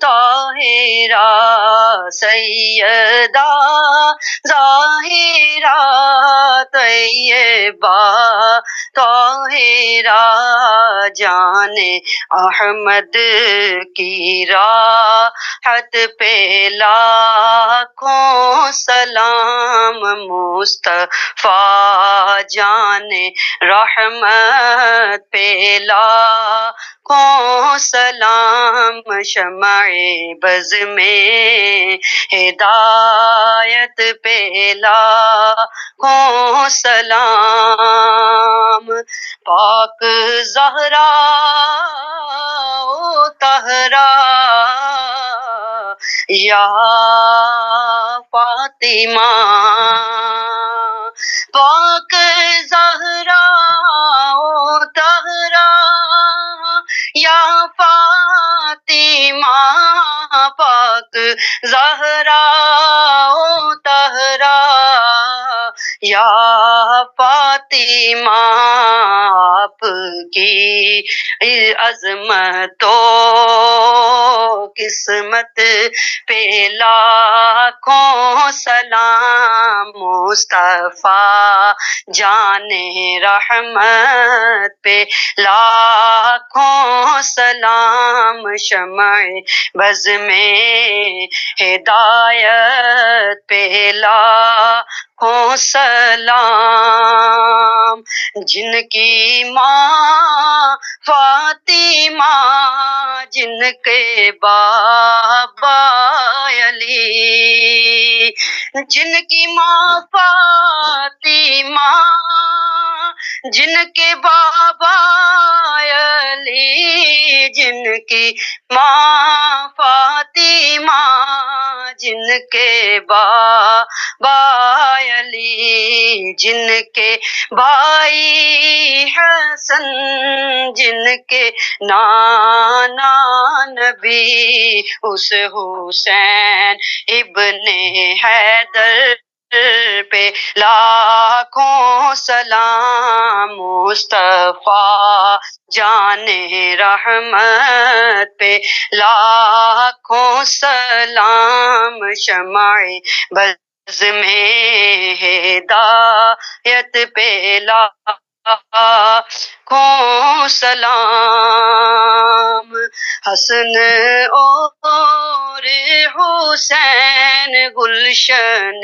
طاہرہ سیدہ ظاہرہ طیبہ طاہرہ جان احمد کی راحت پہ لاکھوں سلام مصطفیٰ جان رحمت پہ لاکھوں سلام شمع بز میں ہدایت پہ لاکھوں سلام پاک زہرا او طہرا یا فاطمہ پاک زہرا او طہرا یا فاطمہ پاک زہرا او طہرا یا فاطمہ آپ کی عظمتوں قسمت پہ لاکھوں سلام مصطفیٰ جان رحمت پہ لاکھوں سلام شمع بز میں ہدایت پہ لاکھوں سلام جن کی ماں فاطمہ جن کے بابا علی جن کی ماں فاطمہ جن کے بابا علی جن کی ماں فاطمہ جن کے بابا علی جن کے بھائی حسن جن کے نانا نبی اس حسین ابن حیدر پہ لاکھوں سلام مصطفیٰ جان رحمت پہ لاکھوں سلام شمع بز میں ہدایت پہ لاکھوں سلام حسن اور حسین گلشن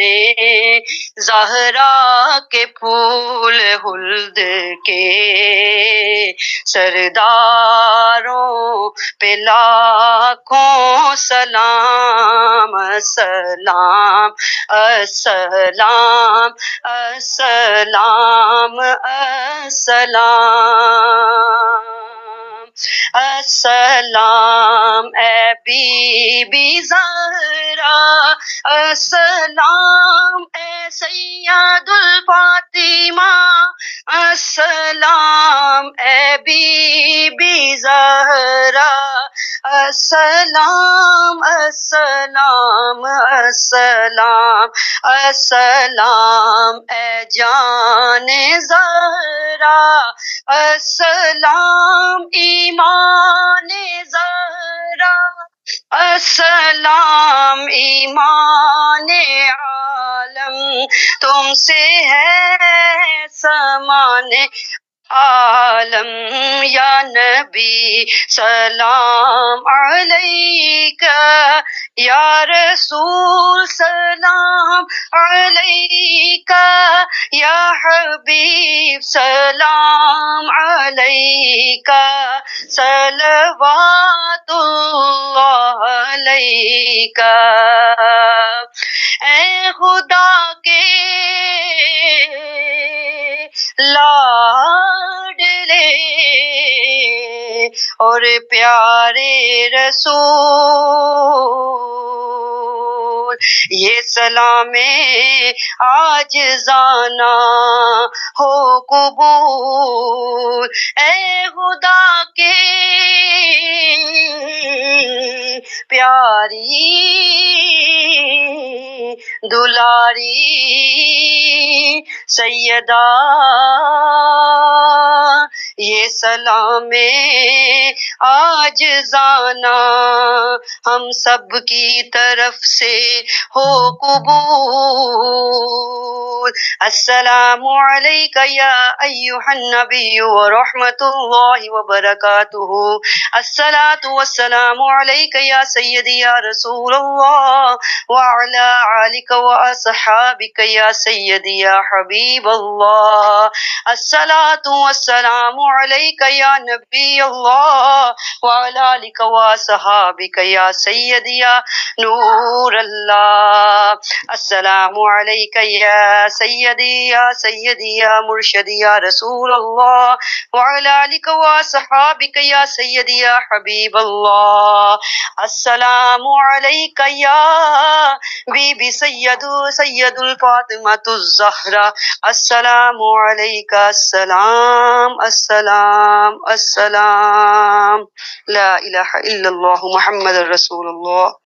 زہرا کے پھول خلد کے سرداروں پہ لاکھوں سلام السلام السلام السلام السلام السلام اے بی بی زہرا السلام اے سید الفاطمہ السلام اے بی بی زہرا السلام السلام السلام السلام اے جان زہرا السلام ایمان زہرا السلام ایمان عالم تم سے ہے سامان عالم یا نبی سلام علیکہ یا رسول سلام علیکہ یا حبیب سلام علیکہ صلوات اللہ علیکہ اے خدا کے لاڈلے اور پیارے رسول یہ سلام عاجزانہ ہو قبول اے خدا کے پیاری دلاری سیدہ یہ سلام عاجزانہ ہم سب کی طرف سے ہو قبول. السلام علیک یا ایھا النبی ورحمۃ اللہ وبرکاتہ. الصلاۃ والسلام علیک یا سیدی یا رسول اللہ وعلی آلک واصحابک یا سیدی یا حبیب اللہ. الصلاۃ والسلام علیک یا نبی اللہ وعلی آلک واصحابک یا سیدی یا نور اللہ. السلام علیک یا سیدی یا مرشدی یا رسول اللہ وعلی آلک واصحابک یا سیدی یا حبیب اللہ. السلام علیک یا بی بی سید الفاطمۃ الزہرا. السلام علیک السلام السلام السلام. لا الہ الا اللہ محمد رسول اللہ.